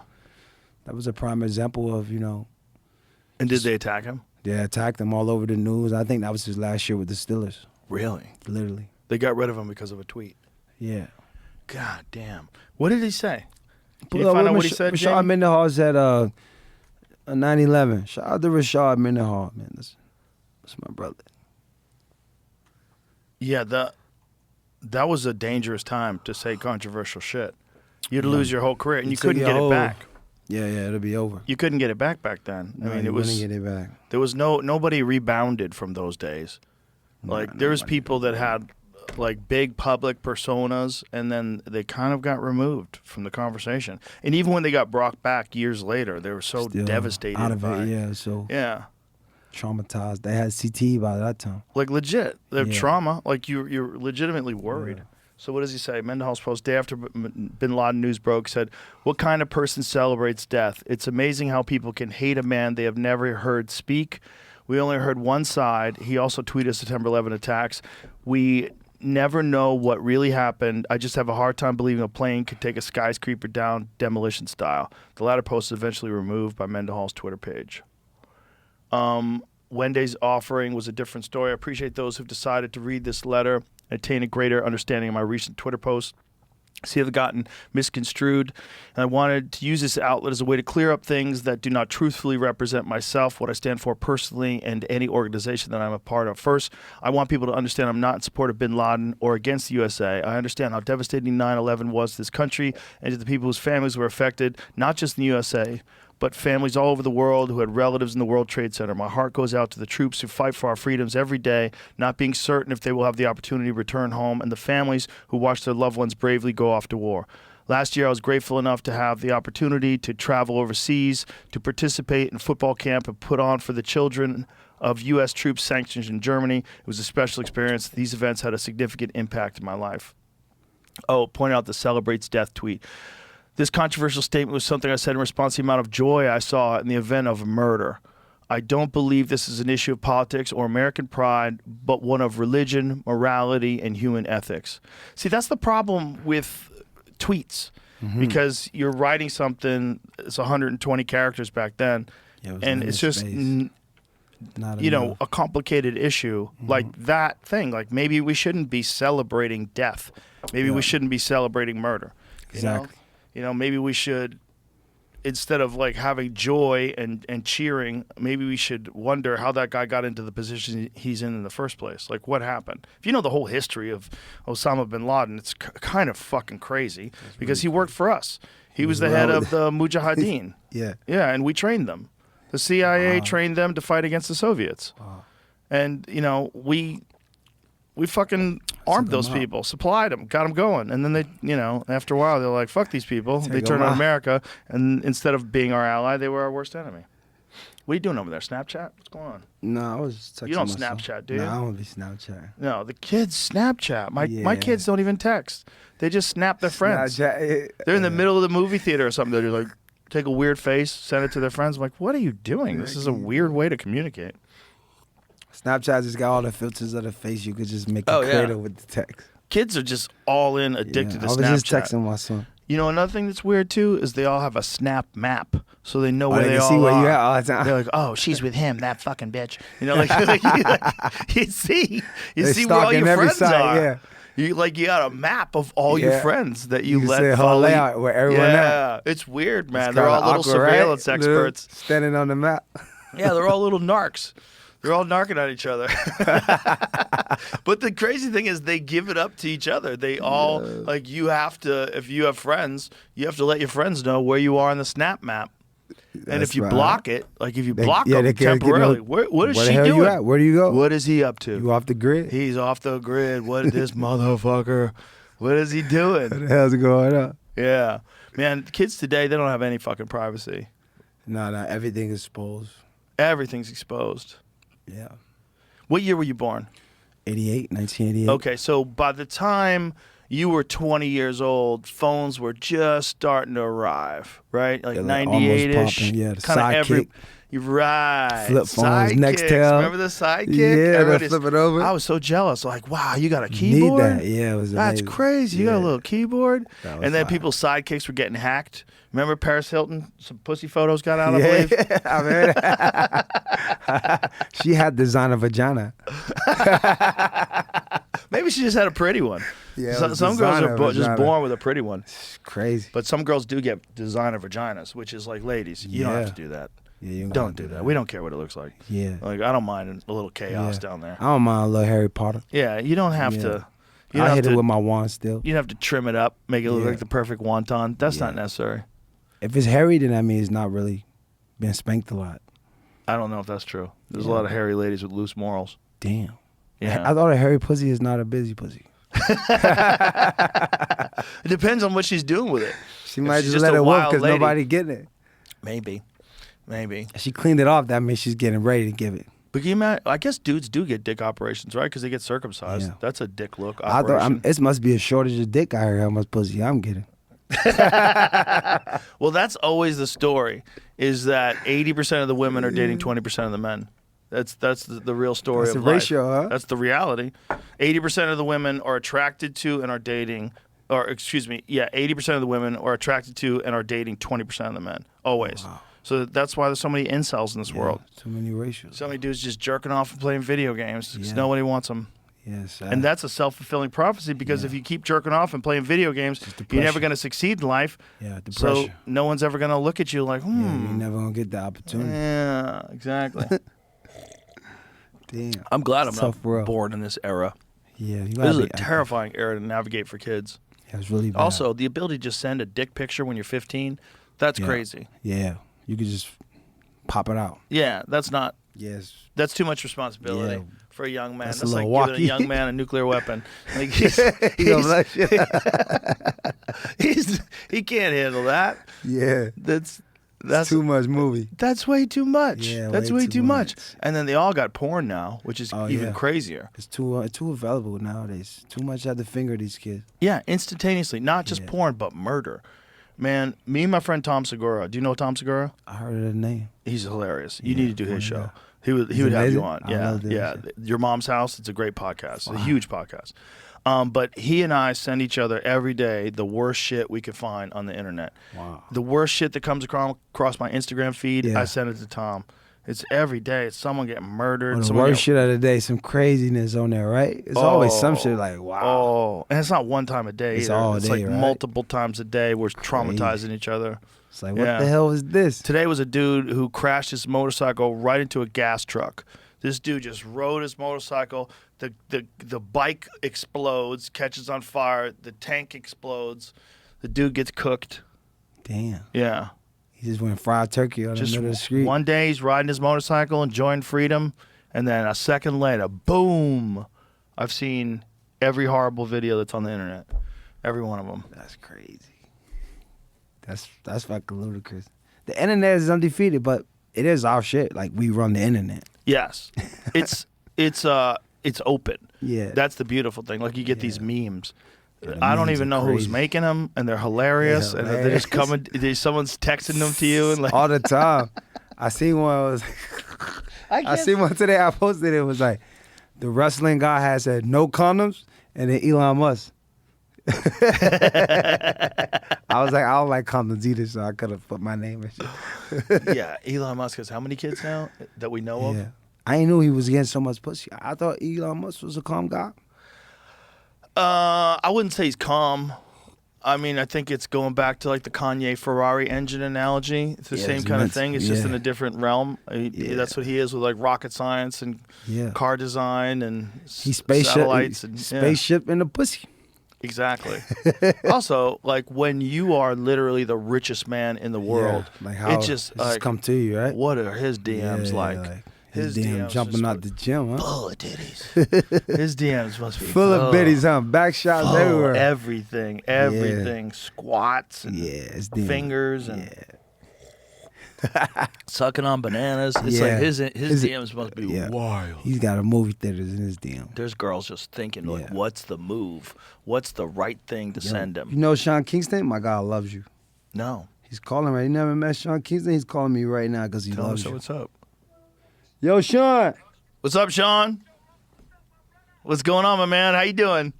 That was a prime example of And did they attack him? They attacked him all over the news. I think that was his last year with the Steelers. Really? Literally. They got rid of him because of a tweet. Yeah. God damn. What did he say? Can Pull you up find out what what he said, Rashard Jamie? Mendenhall said a 9/11. Shout out to Rashard Mendenhall, man. That's my brother. Yeah, that was a dangerous time to say controversial shit. You'd lose your whole career, and you couldn't get it back. Yeah, it'll be over. You couldn't get it back then. No, I mean, you wouldn't get it back. There was nobody rebounded from those days. Like there was people that had like big public personas, and then they kind of got removed from the conversation. And even when they got brought back years later, they were so Still devastated out of by it. Yeah, so yeah, traumatized. They had CTE by that time. like legit, the Yeah. trauma. Like you're legitimately worried. Yeah. So what does he say? Mendenhall's post day after Bin Laden news broke said, "What kind of person celebrates death? It's amazing how people can hate a man they have never heard speak. We only heard one side." He also tweeted September 11 attacks. "We never know what really happened. I just have a hard time believing a plane could take a skyscraper down demolition style." The latter post was eventually removed by Mendenhall's Twitter page. Wendy's offering was a different story. I appreciate those who've decided to read this letter and attain a greater understanding of my recent Twitter posts. See, have gotten misconstrued, and I wanted to use this outlet as a way to clear up things that do not truthfully represent myself, what I stand for personally, and any organization that I'm a part of. First, I want people to understand I'm not in support of bin Laden or against the USA. I understand how devastating 9/11 was to this country and to the people whose families were affected, not just in the USA, but families all over the world who had relatives in the World Trade Center. My heart goes out to the troops who fight for our freedoms every day, not being certain if they will have the opportunity to return home, and the families who watch their loved ones bravely go off to war. Last year, I was grateful enough to have the opportunity to travel overseas, to participate in football camp and put on for the children of U.S. troops sanctioned in Germany. It was a special experience. These events had a significant impact in my life. Oh, point out the celebrates death tweet. This controversial statement was something I said in response to the amount of joy I saw in the event of a murder. I don't believe this is an issue of politics or American pride, but one of religion, morality, and human ethics. See, that's the problem with tweets, because you're writing something, it's 120 characters back then, and it's just, a complicated issue like that thing. Like maybe we shouldn't be celebrating death. Maybe we shouldn't be celebrating murder. Exactly. Maybe we should, instead of like having joy and cheering, maybe we should wonder how that guy got into the position he's in the first place. Like what happened? If you know the whole history of Osama bin Laden, it's kind of fucking crazy because he worked for us. He was the head of the Mujahideen. Yeah. Yeah, and we trained them. The CIA trained them to fight against the Soviets. And, we fucking armed those people, supplied them, got them going. And then they, after a while, they're like, fuck these people. They turned on America. And instead of being our ally, they were our worst enemy. What are you doing over there? Snapchat? What's going on? No, I was texting You don't myself. Snapchat, do you? No, I don't be Snapchat. No, the kids Snapchat. My kids don't even text. They just snap their friends. They're in the middle of the movie theater or something. They're like, take a weird face, send it to their friends. I'm like, what are you doing? This is a weird way to communicate. Snapchat just got all the filters of the face. You could just make it creative with the text. Kids are just all in addicted to Snapchat. I was just texting my son. Another thing that's weird too is they all have a Snap map, so they know where they all see are. where you at all the time. They're like, oh, she's with him, that fucking bitch. You see where all your friends are. Yeah. You got a map of all your friends that you let see a whole follow. layout where everyone at. It's weird, man. It's They're all kinda little awkward, surveillance right? experts. Standing on the map. Yeah, they're all little narcs. They're all narking on each other. But the crazy thing is they give it up to each other. They all, like, you have to, if you have friends, you have to let your friends know where you are on the snap map. And if you block it, like if you block them temporarily, what is she hell doing? You at? Where do you go? What is he up to? You off the grid? He's off the grid. What this motherfucker? What is he doing? What the hell's going on? Yeah. Man, kids today, they don't have any fucking privacy. No, everything is exposed. Everything's exposed. Yeah. What year were you born? 1988. Okay, so by the time you were 20 years old, phones were just starting to arrive, right? Like 98-ish. Yeah, the Sidekick. You're right. Flip phones, Nextel. Remember the Sidekick? Yeah, flip it over. I was so jealous. Like, wow, you got a keyboard? Need that. Yeah, it was amazing. That's crazy. You got a little keyboard? And then people's sidekicks were getting hacked. Remember Paris Hilton? Some pussy photos got out, I believe. I mean, she had designer vagina. Maybe she just had a pretty one. Yeah, some girls are just born with a pretty one. It's crazy. But some girls do get designer vaginas, which is like, ladies, you don't have to do that. Yeah, you don't do that. We don't care what it looks like. Yeah. Like, I don't mind a little chaos down there. I don't mind a little Harry Potter. Yeah, you don't have to. I hit it with my wand still. You don't have to trim it up, make it look like the perfect wonton. That's not necessary. If it's hairy, then that means it's not really been spanked a lot. I don't know if that's true. There's a lot of hairy ladies with loose morals. Damn. Yeah. I thought a hairy pussy is not a busy pussy. It depends on what she's doing with it. She might just let it work because nobody getting it. Maybe. If she cleaned it off, that means she's getting ready to give it. But can you imagine, I guess dudes do get dick operations, right? Because they get circumcised. Yeah. That's a dick look operation. I thought it must be a shortage of dick out here. How much pussy I'm getting? Well, that's always the story. Is that 80% of the women are dating 20% of the men? That's the real story That's of the life. ratio, huh? That's the reality. 80% of the women are attracted to and are dating, or excuse me, 80% of the women are attracted to and are dating 20% of the men. Always. Wow. So that's why there's so many incels in this world. So many ratios. So many dudes just jerking off and playing video games because nobody wants them. Yes. And that's a self-fulfilling prophecy because if you keep jerking off and playing video games, you're never going to succeed in life. Yeah, the so pressure. no one's ever going to look at you like, Yeah, you're never going to get the opportunity. Yeah, exactly. Damn. I'm glad I'm not born in this era. Yeah. This is a terrifying era to navigate for kids. Yeah, it's really bad. Also, the ability to just send a dick picture when you're 15, that's crazy. Yeah. You could just pop it out. Yeah, that's not. Yes. That's too much responsibility for a young man. That's like walkie. giving a young man a nuclear weapon. Like he can't handle that. Yeah. That's too much movie. That's way too much. Yeah, that's way too much. And then they all got porn now, which is even crazier. It's too available nowadays. Too much at the finger of these kids. Yeah, instantaneously. Not just porn, but murder. Man, me and my friend Tom Segura. Do you know Tom Segura? I heard of the name. He's hilarious. You need to do his show. He would have you on. Yeah. Your Mom's House. It's a great podcast. Wow. A huge podcast. But he and I send each other every day the worst shit we could find on the internet. Wow. The worst shit that comes across my Instagram feed, I send it to Tom. It's every day. It's someone getting murdered. The worst shit of the day, some craziness on there, right? It's always some shit like, wow. Oh, and it's not one time a day either. All it's day, like right? multiple times a day. We're traumatizing each other. It's like, what the hell is this? Today was a dude who crashed his motorcycle right into a gas truck. This dude just rode his motorcycle. The bike explodes, catches on fire. The tank explodes. The dude gets cooked. Damn. Yeah. He just went fried turkey on the middle of the street. One day he's riding his motorcycle, enjoying freedom, and then a second later, boom. I've seen every horrible video that's on the internet. Every one of them. That's crazy. That's fucking ludicrous. The internet is undefeated, but it is our shit. Like, we run the internet. Yes. It's open. Yeah. That's the beautiful thing. Like, you get these memes. I don't even know who's making them, and they're hilarious. And they're just coming. Someone's texting them to you, and like all the time. I seen one. I seen one today. I posted it. It was like the wrestling guy had said no condoms, and then Elon Musk. I was like, I don't like condoms either, so I could have put my name in shit. Yeah, Elon Musk has how many kids now that we know of? I ain't knew he was getting so much pussy. I thought Elon Musk was a calm guy. I wouldn't say he's calm. I mean, I think it's going back to like the Kanye Ferrari engine analogy. It's the same kind of thing. It's just in a different realm. That's what he is with like rocket science and car design and satellites and spaceship in the pussy. Exactly. Also, like when you are literally the richest man in the world, like how it just come to you, right? What are his DMs like? His DMs jumping out the gym, huh? Full of titties. His DMs must be full of bitties, huh? Back shots everywhere. Everything. Squats and fingers and sucking on bananas. It's like his DMs must be wild. He's got a movie theaters in his DM. There's girls just thinking, like, what's the move? What's the right thing to send him? You know Sean Kingston? My God loves you. No. He's calling right. You never met Sean Kingston? He's calling me right now because he loves you. What's up? Yo, Sean. What's up, Sean? What's going on, my man? How you doing?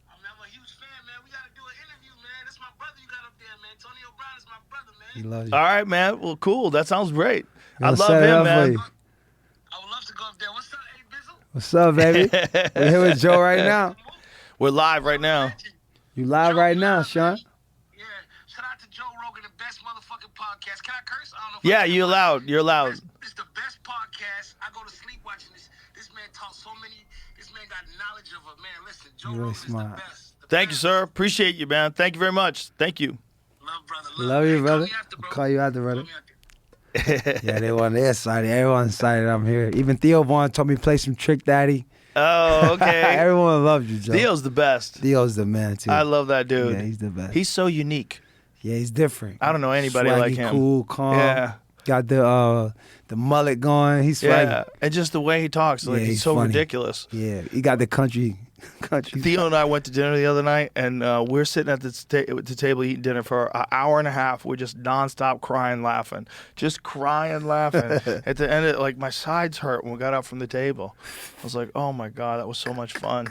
I'm a huge fan, man. We got to do an interview, man. That's my brother you got up there, man. Tony O'Brien is my brother, man. He loves you. All right, man. Well, cool. That sounds great. I love set it him, up man. for you. I would love to go up there. What's up, hey, Bizzle? What's up, baby? We're here with Joe right now. We're live right now. You live right now, Sean. Yeah. Shout out to Joe Rogan, the best motherfucking podcast. Can I curse? I don't know if Yeah, I can. you're allowed. You're allowed. It's the best podcast. I go to sleep watching this. This man talks so many. This man got knowledge of a man. Listen, Joe You're really Rogan is smart. the best. The Thank you, best. sir. Appreciate you, man. Thank you very much. Thank you. Love, brother. Love you, Hey, brother. Call me after, bro. Call you after, brother. Call me after. Yeah, they're excited. Everyone's excited I'm here. Even Theo Vaughn told me to play some Trick Daddy. Oh, okay. Everyone loves you, Joe. Theo's the best. Theo's the man, too. I love that dude. Yeah, he's the best. He's so unique. Yeah, he's different. I don't know anybody Swaggy, like him. Cool, calm. Yeah. Got the mullet going. He's swaggy. Yeah, and just the way he talks, like Yeah, he's he's so funny. ridiculous. Yeah, he got the country. Theo and I went to dinner the other night, and we're sitting at the table eating dinner for an hour and a half. We're just nonstop crying, laughing, just crying, laughing. At the end, like my sides hurt when we got up from the table. I was like, "Oh my god, that was so much fun."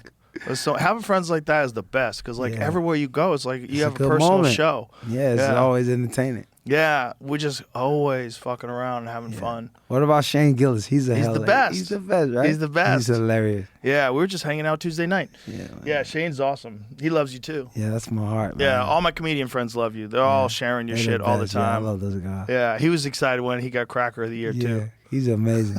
So having friends like that is the best because like everywhere you go, it's like you have a good personal moment. show. Yeah, it's always entertaining. Yeah, we're just always fucking around and having fun. What about Shane Gillis? He's the best. He's the best, right? He's the best. He's hilarious. Yeah, we were just hanging out Tuesday night. Yeah, man. Yeah, Shane's awesome. He loves you too. Yeah, that's my heart, man. Yeah, all my comedian friends love you. They're all sharing your They're shit all the best. Yeah, I time. love those guys. Yeah, he was excited when he got Cracker of the Year Yeah, too. he's amazing.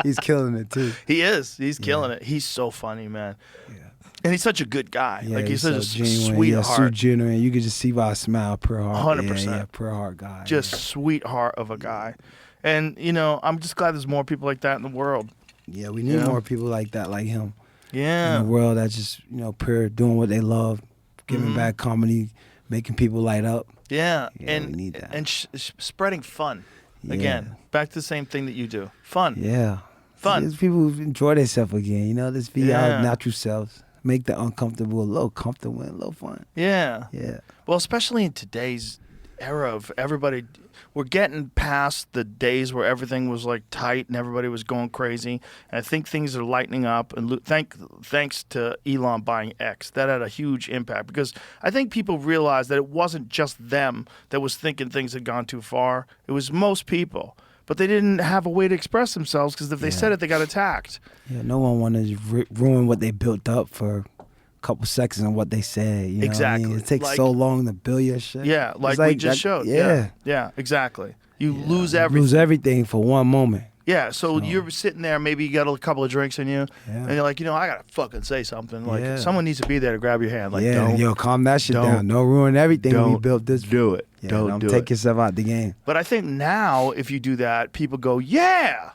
He's killing it too. He is. He's killing it. He's so funny, man. Yeah. And he's such a good guy. Yeah, like he's such a genuine. sweetheart. So genuine. You could just see by a smile, pure heart. 100%. Yeah, pure heart guy. Just sweetheart of a guy. And you know, I'm just glad there's more people like that in the world. Yeah, we need more people like that, like him. Yeah. In the world that's just, pure, doing what they love, giving back comedy, making people light up. Yeah, Yeah, and we need that. and spreading fun. Yeah. Again, back to the same thing that you do. Fun. Yeah. Fun. There's people who enjoy themselves again, Let's be Yeah. our natural selves. Make the uncomfortable a little comfortable and a little fun. Yeah. Yeah. Well, especially in today's era of everybody, we're getting past the days where everything was like tight and everybody was going crazy. And I think things are lightening up. And thanks to Elon buying X, that had a huge impact because I think people realized that it wasn't just them that was thinking things had gone too far. It was most people. But they didn't have a way to express themselves because if they said it, they got attacked. Yeah, no one wanted to ruin what they built up for a couple seconds on what they said. Exactly. What I mean? It takes Like- so long to build your shit. Yeah, It's we just showed. Yeah. Yeah, exactly. You lose You everything. lose everything for one moment. Yeah, so you're sitting there, maybe you got a couple of drinks in you, and you're like, I gotta fucking say something. Like, Yeah. someone needs to be there to grab your hand. Like, Calm that shit don't- down. Don't ruin everything we don't built this. do it. Yeah, Don't do take it. yourself out the game. But I think now, if you do that, people go, yeah,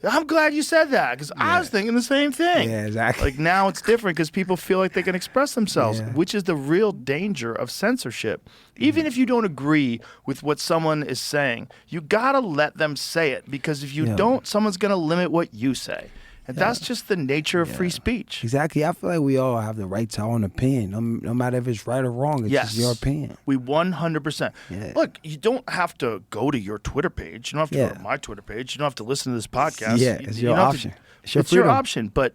I'm glad you said that, because I was thinking the same thing. Yeah, exactly. Like, now it's different because people feel like they can express themselves, Yeah. which is the real danger of censorship. Even if you don't agree with what someone is saying, you gotta let them say it, because if you Yeah. don't, someone's gonna limit what you say. And that's just the nature of free speech. Exactly. I feel like we all have the right to our own opinion. No matter if it's right or wrong, it's just your opinion. We 100%. Yeah. Look, you don't have to go to your Twitter page. You don't have to go to my Twitter page. You don't have to listen to this podcast. Yeah, it's your don't have option. to- It's your It's your freedom. option, but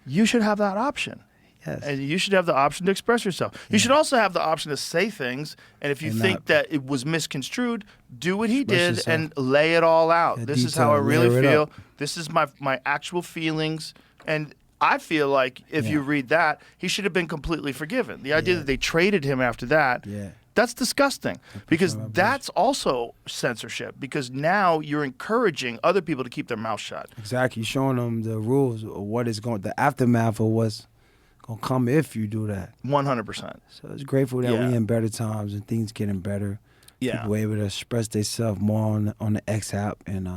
you should have that option. Yes. And you should have the option to express yourself. You should also have the option to say things, and if you And think not- that it was misconstrued, do what he Express did yourself. and lay it all out. Yeah, This is how I detail it, really layer it feel. up. This is my actual feelings, and I feel like if you read that, he should have been completely forgiven. The idea that they traded him after that, that's disgusting because that's also censorship because now you're encouraging other people to keep their mouth shut. Exactly. You're showing them the rules of what is going, the aftermath of what's going to come if you do that. 100%. So it's grateful that we in better times and things getting better. Yeah. People able to express themselves more on the X app and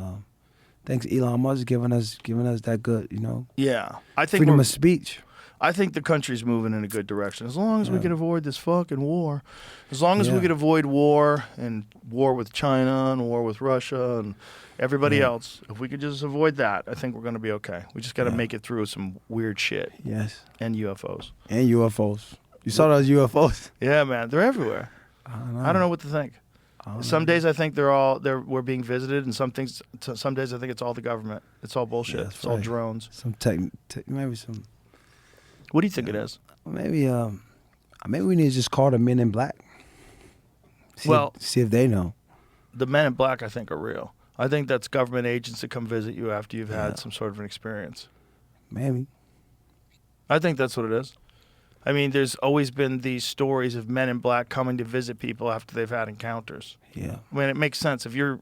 thanks Elon Musk giving us that good, Yeah. I think freedom of speech. I think the country's moving in a good direction. As long as we can avoid this fucking war. As long as we can avoid war and war with China and war with Russia and everybody else. If we could just avoid that, I think we're going to be okay. We just got to make it through some weird shit. Yes. And UFOs. And UFOs. You saw those UFOs? Yeah, man. They're everywhere. I don't know what to think. Some days I think we're being visited, and some days I think it's all the government. It's all bullshit. Yeah, it's all drones. Some maybe some. What do you think it is? Maybe we need to just call the Men in Black. See if they know. The Men in Black, I think, are real. I think that's government agents that come visit you after you've had some sort of an experience. Maybe. I think that's what it is. I mean, there's always been these stories of Men in Black coming to visit people after they've had encounters. Yeah. I mean, it makes sense. If you're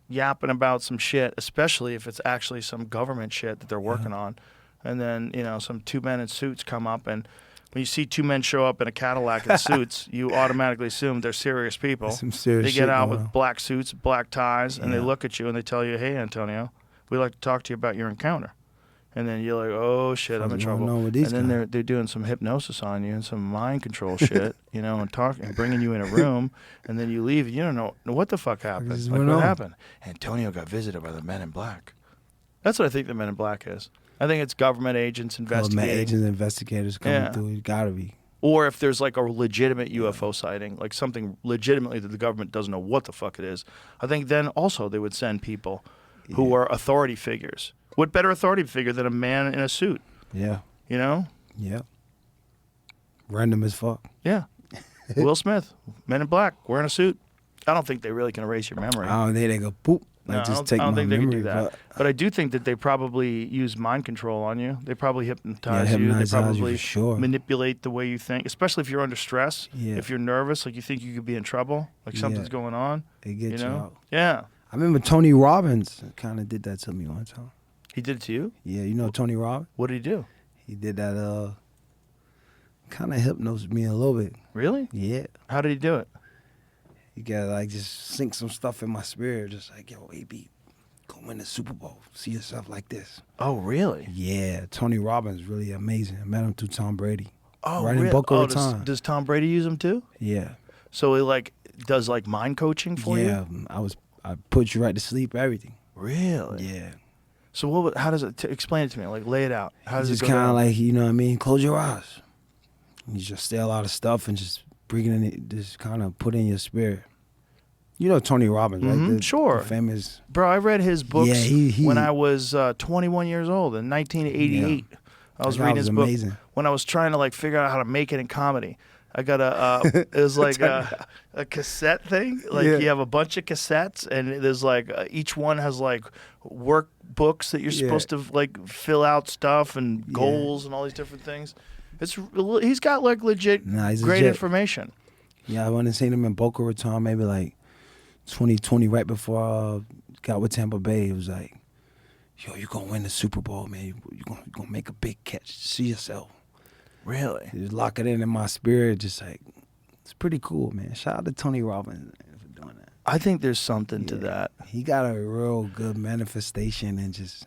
yapping about some shit, especially if it's actually some government shit that they're working on, and then, some two men in suits come up, and when you see two men show up in a Cadillac in suits, you automatically assume they're serious people. Some serious they get shit out going with on. black suits, black ties, and they look at you and they tell you, "Hey, Antonio, we'd like to talk to you about your encounter." And then you're like, "Oh shit, I'm in trouble." with And these then guys. they're doing some hypnosis on you and some mind control shit, and bringing you in a room, and then you leave. And you don't know what the fuck happened. Just Like, went what on. happened? Antonio got visited by the Men in Black. That's what I think the Men in Black is. I think it's government agents investigating. Agents, investigators coming through. It gotta be. Or if there's like a legitimate UFO sighting, like something legitimately that the government doesn't know what the fuck it is, I think then also they would send people who are authority figures. What better authority figure than a man in a suit? Yeah. Yeah. Random as fuck. Yeah. Will Smith, Men in Black, wearing a suit. I don't think they really can erase your memory. I don't think they go poop. No, Like I just don't, take I don't my think they memory. can do that. But I do think that they probably use mind control on you. They probably hypnotize you. They hypnotize you probably for sure. manipulate the way you think, especially if you're under stress. Yeah. If you're nervous, like you think you could be in trouble, like something's going on. They get you out. Yeah. I remember Tony Robbins kind of did that to me one time. He did it to you? Yeah, you know Tony Robbins? What did he do? He did that, kind of hypnosed me a little bit. Really? Yeah. How did he do it? You gotta like just sink some stuff in my spirit, just like, yo, AB, go win the Super Bowl. See yourself like this. Oh, really? Yeah, Tony Robbins really amazing. I met him through Tom Brady. Oh, Right in really? Boca Oh, Raton. does Tom Brady use him too? Yeah. So he does mind coaching for you? Yeah, I put you right to sleep, everything. Really? Yeah. So how does it, explain it to me, like lay it out. How does Just it go kind down? of like, you know what I mean? Close your eyes. You just say a lot of stuff and just bring it in, just kind of put in your spirit. You know Tony Robbins, right? Sure. The famous. Bro, I read his books he- when I was 21 years old in 1988. I was That guy reading was his book amazing. when I was trying to figure out how to make it in comedy. I got it was like a cassette thing. Like Yeah. you have a bunch of cassettes, and there's each one has workbooks that you're supposed to fill out stuff and goals and all these different things. He's got legit He's great legit. information. Yeah, I went and seen him in Boca Raton maybe 2020, right before I got with Tampa Bay. It was like, yo, you're going to win the Super Bowl, man. You're gonna make a big catch. See yourself. Really? Just lock it in my spirit. Just it's pretty cool, man. Shout out to Tony Robbins for doing that. I think there's something to that. He got a real good manifestation and just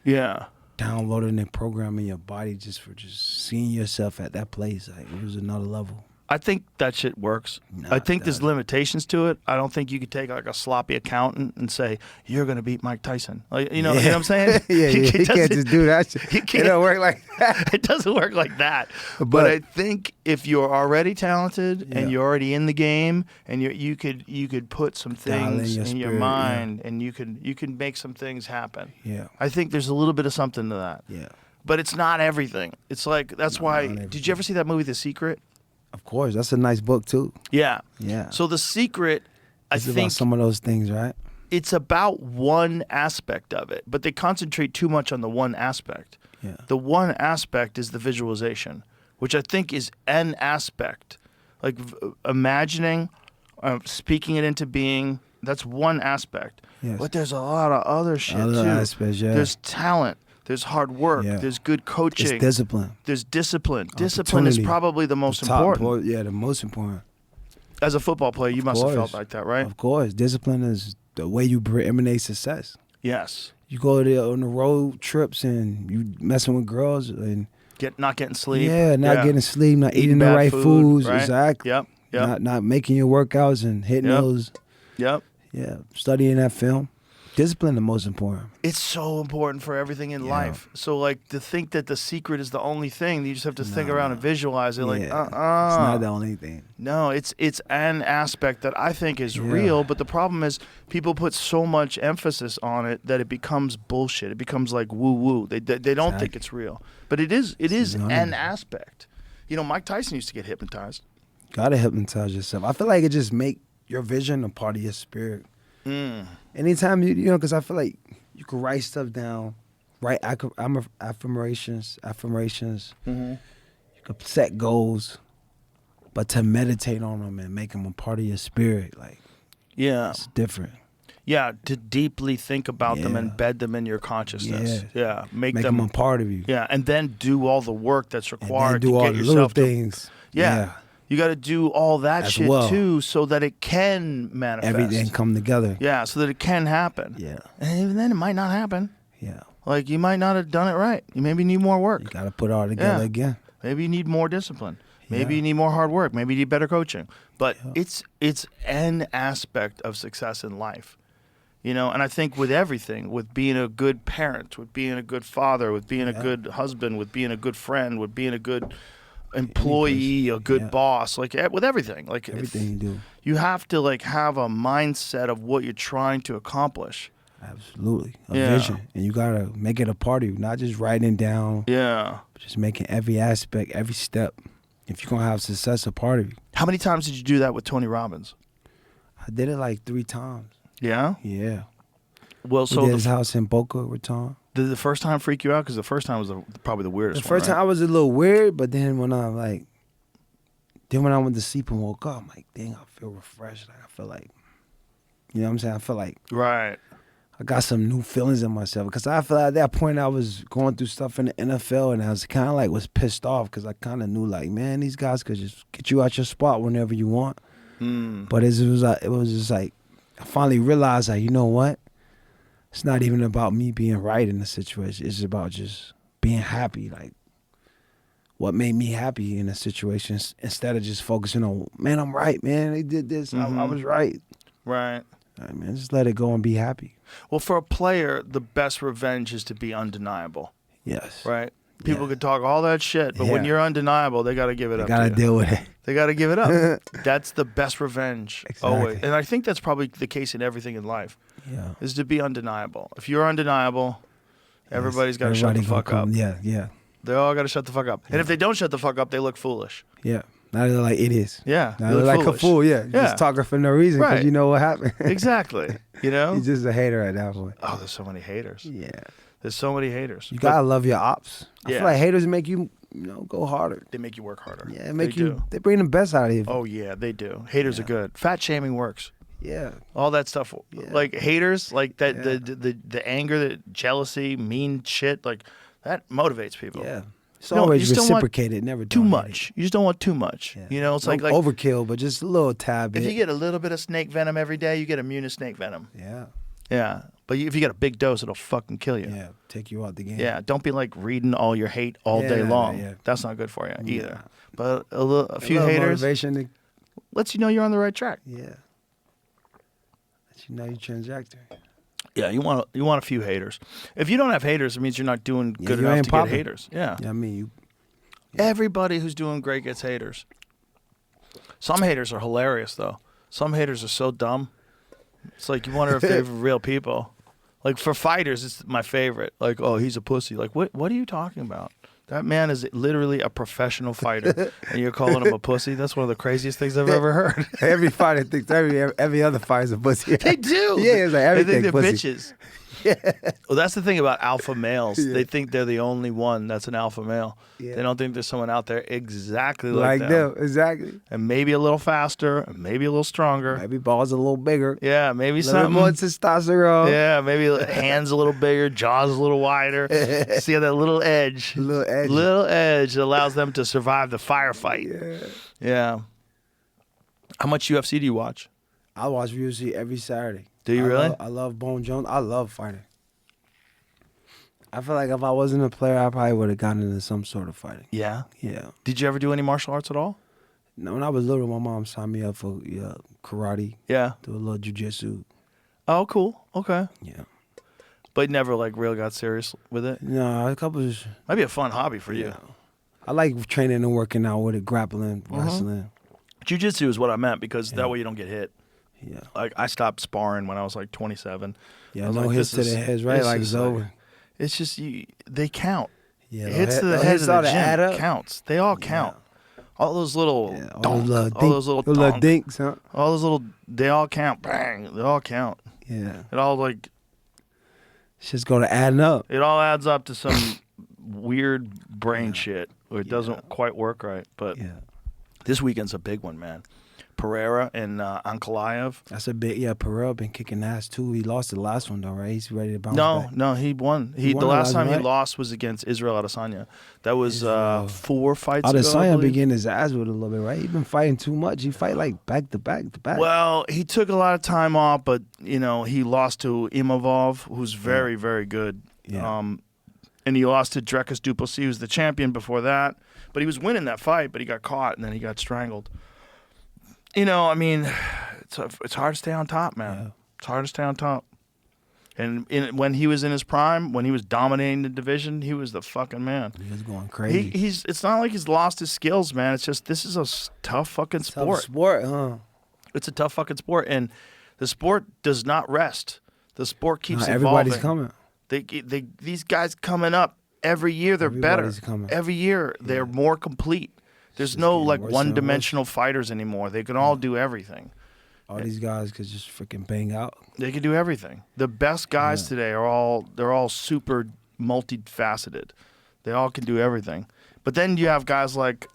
Yeah. downloading and programming your body just for just seeing yourself at that place. It was another level. I think that shit works. Nah, I think it there's doesn't. limitations to it. I don't think you could take a sloppy accountant and say you're going to beat Mike Tyson. You know what I'm saying? Yeah, you can't just do that shit. You It can't. don't work like that. It doesn't work like that. But But- I think if you're already talented and Yeah. you're already in the game, and you could put some Dial in things your in your spirit, mind, and you can make some things happen. Yeah. I think there's a little bit of something to that. Yeah. But it's not everything. It's that's why. not Did everything. you ever see that movie, The Secret? Of course, that's a nice book too. Yeah. Yeah. So The Secret, It's I about think some of those things, right? it's about one aspect of it, but they concentrate too much on the one aspect. Yeah. The one aspect is the visualization, which I think is an aspect. Like imagining, speaking it into being, that's one aspect. Yes. But there's a lot of other shit Other too. aspects, yeah. There's talent. There's hard work. Yeah. There's good coaching. It's discipline. There's discipline. Discipline is Opportunity. probably the most The top important. part- yeah, the most important. As a football player, you must have course. felt like that, right? Of course, discipline is the way you emanate success. Yes. You go there on the road trips and you messing with girls and Not getting sleep. yeah, not getting sleep, not eating the bad right food, foods, right? exactly. Yep. Yep. Not making your workouts and hitting Yep. those. Yep. Yeah, studying that film. Discipline the most important. It's so important for everything in life. So like to think that the secret is the only thing, you just have to think around and visualize it. Like It's not the only thing. No, it's an aspect that I think is real, but the problem is people put so much emphasis on it that it becomes bullshit. It becomes like woo woo. They don't think it's real, but it is an aspect. You know, Mike Tyson used to get hypnotized. Gotta hypnotize yourself. I feel like it just make your vision a part of your spirit. Anytime you know, because I feel like you can write stuff down, write affirmations. You could set goals, but to meditate on them and make them a part of your spirit, like Yeah. it's different. Yeah, to deeply think about them, Yeah. embed them in your consciousness. Yeah, make them them a part of you. Yeah, and then do all the work that's And required then do to all get the yourself little to things. Yeah. You got to do all that As shit well. too so that it can manifest. Everything come together. Yeah, so that it can happen. Yeah. And even then it might not happen. Yeah. Like you might not have done it right. You maybe need more work. You gotta put it all together Yeah. again. Maybe you need more discipline. Maybe Yeah. you need more hard work. Maybe you need better coaching. But it's an aspect of success in life. You know, and I think with everything, with being a good parent, with being a good father, with being a good husband, with being a good friend, with being a good employee, a good boss, like with everything. Like Everything you do. you have to like have a mindset of what you're trying to accomplish. Absolutely. A Yeah. vision. And you gotta make it a part of you, not just writing down, Yeah. just making every aspect, every step. If you're gonna have success a part of you. How many times did you do that with Tony Robbins? I did it like 3 times. Yeah. Yeah. Well, We so did his house in Boca Raton. did the first time freak you out? Because the first time was probably the weirdest. The first one, time I was a little weird, but then when I went to sleep and woke up, I'm like, dang, I feel refreshed. Like, I feel like, you know what I'm saying? I feel like right? I got some new feelings in myself because I feel like at that point I was going through stuff in the NFL and I was kind of like was pissed off because I kind of knew like, man, these guys could just get you out your spot whenever you want. But it was just like I finally realized like, you know what? It's not even about me being right in the situation. It's about just being happy. Like what made me happy in a situation instead of just focusing on, man, I'm right, man. They did this. I was right. Right. All right, man, just let it go and be happy. Well, for a player, the best revenge is to be undeniable. Yes. Right. People could talk all that shit, but when Yeah. you're undeniable, they got to give it up. Got to to you. deal with it. They got to give it up. That's the best revenge. Exactly. Always. And I think that's probably the case in everything in life. Yeah. Is to be undeniable. If you're undeniable, everybody's got to shut the fuck up. Yeah, yeah, They all got to shut the fuck up. And if they don't shut the fuck up, they look foolish. yeah. Now they're like idiots. Yeah. Now they they're look like foolish. a fool. Yeah. Yeah. Just talking for no reason because Right. you know what happened. Exactly. You know? You're just a hater at that point. Oh, there's so many haters. Yeah. There's so many haters. You But gotta love your ops. I Yeah. feel like haters make you, go harder. they make you work harder. Yeah, make They you. do. They bring the best out of you. Oh yeah, they do. Haters are good. Fat shaming works. Yeah. All that stuff. Yeah. Like haters, like that, Yeah. the anger, the jealousy, mean shit, like that motivates people. Yeah. It's You know, always you still want reciprocated. Never Too done much. You just don't want too much. Yeah. You know, it's No like overkill, but just a little tad bit. if you get a little bit of snake venom every day, you get immune to snake venom. Yeah. Yeah. But if you get a big dose, it'll fucking kill you. Yeah. Take you out the game. Yeah, don't be like reading all your hate all Yeah, day long. yeah. That's not good for you either. Yeah. But a few little haters motivation to, lets you know you're on the right track. yeah. Let you know your trajectory. Yeah, you want a few haters. If you don't have haters, it means you're not doing Yeah, good you enough ain't to popping. get haters. Yeah. Yeah, I mean you. Everybody who's doing great gets haters. Some haters are hilarious though. Some haters are so dumb. It's like you wonder if they're real people. Like for fighters, it's my favorite. Like, oh, he's a pussy. Like, what are you talking about? That man is literally a professional fighter, and you're calling him a pussy? That's one of the craziest things I've ever heard. Every fighter thinks every other fighter's a pussy. They do. Yeah, it's like They everything think they're pussy. bitches. Well, that's the thing about alpha males. They think they're the only one that's an alpha male. Yeah. They don't think there's someone out there exactly Like like them, exactly. And maybe a little faster, and maybe a little stronger. Maybe balls a little bigger. Yeah, maybe A little something. more testosterone. Yeah, maybe hands a little bigger, jaws a little wider. See how that little edge, Little edge. that allows them to survive the firefight. Yeah. How much UFC do you watch? I watch UFC every Saturday. Do you really? I love Bone Jones. I love fighting. I feel like if I wasn't a player, I probably would have gotten into some sort of fighting. Yeah. Yeah. Did you ever do any martial arts at all? No, when I was little, my mom signed me up for karate, Yeah. do a little jujitsu. Oh, cool. Okay. Yeah. But never like really got serious with it. No, a couple of. Might be a fun hobby for you. Yeah. I like training and working out with it, grappling, wrestling. Jiu-jitsu is what I meant because that way you don't get hit. Yeah. Like I stopped sparring when I was like 27. Yeah, I was no like, hits this to the is- heads, right? this Like is it's over. It's just they count. Yeah, Hits to the head of the gym counts. They all count. All those little donk, all those little donk, dinks, huh? all those little, they all count. Bang, they all count. Yeah. It all like It's just going to adding up. it all adds up to some weird brain shit where it doesn't quite work right. But Yeah. this weekend's a big one, man. Pereira and Ankalaev. That's a big, Pereira been kicking ass too. He lost the last one though, right? He's ready to bounce No, back. no, he won. He The won last time he right? lost was against Israel Adesanya. That was 4 fights ago. I Adesanya been believe. getting his ass with a little bit, right? He been fighting too much. He fight like back to back to back. Well, he took a lot of time off, but he lost to Imavov, who's very, very good. Yeah. And he lost to Drekas Duplessis, who's the champion before that. But he was winning that fight, but he got caught and then he got strangled. I mean, it's hard to stay on top, man. Yeah. It's hard to stay on top. And when he was in his prime, when he was dominating the division, he was the fucking man. He was going crazy. It's not like he's lost his skills, man. It's just this is a tough fucking sport. Tough sport, huh? It's a tough fucking sport, and the sport does not rest. The sport keeps Everybody's evolving. coming. These guys coming up every year. They're Everybody's better. coming. Every year they're more complete. There's just no getting like worse and one-dimensional fighters anymore. They can all do everything. All these guys could just freaking bang out. They can do everything. The best guys today are all super multifaceted. They all can do everything. But then you have guys like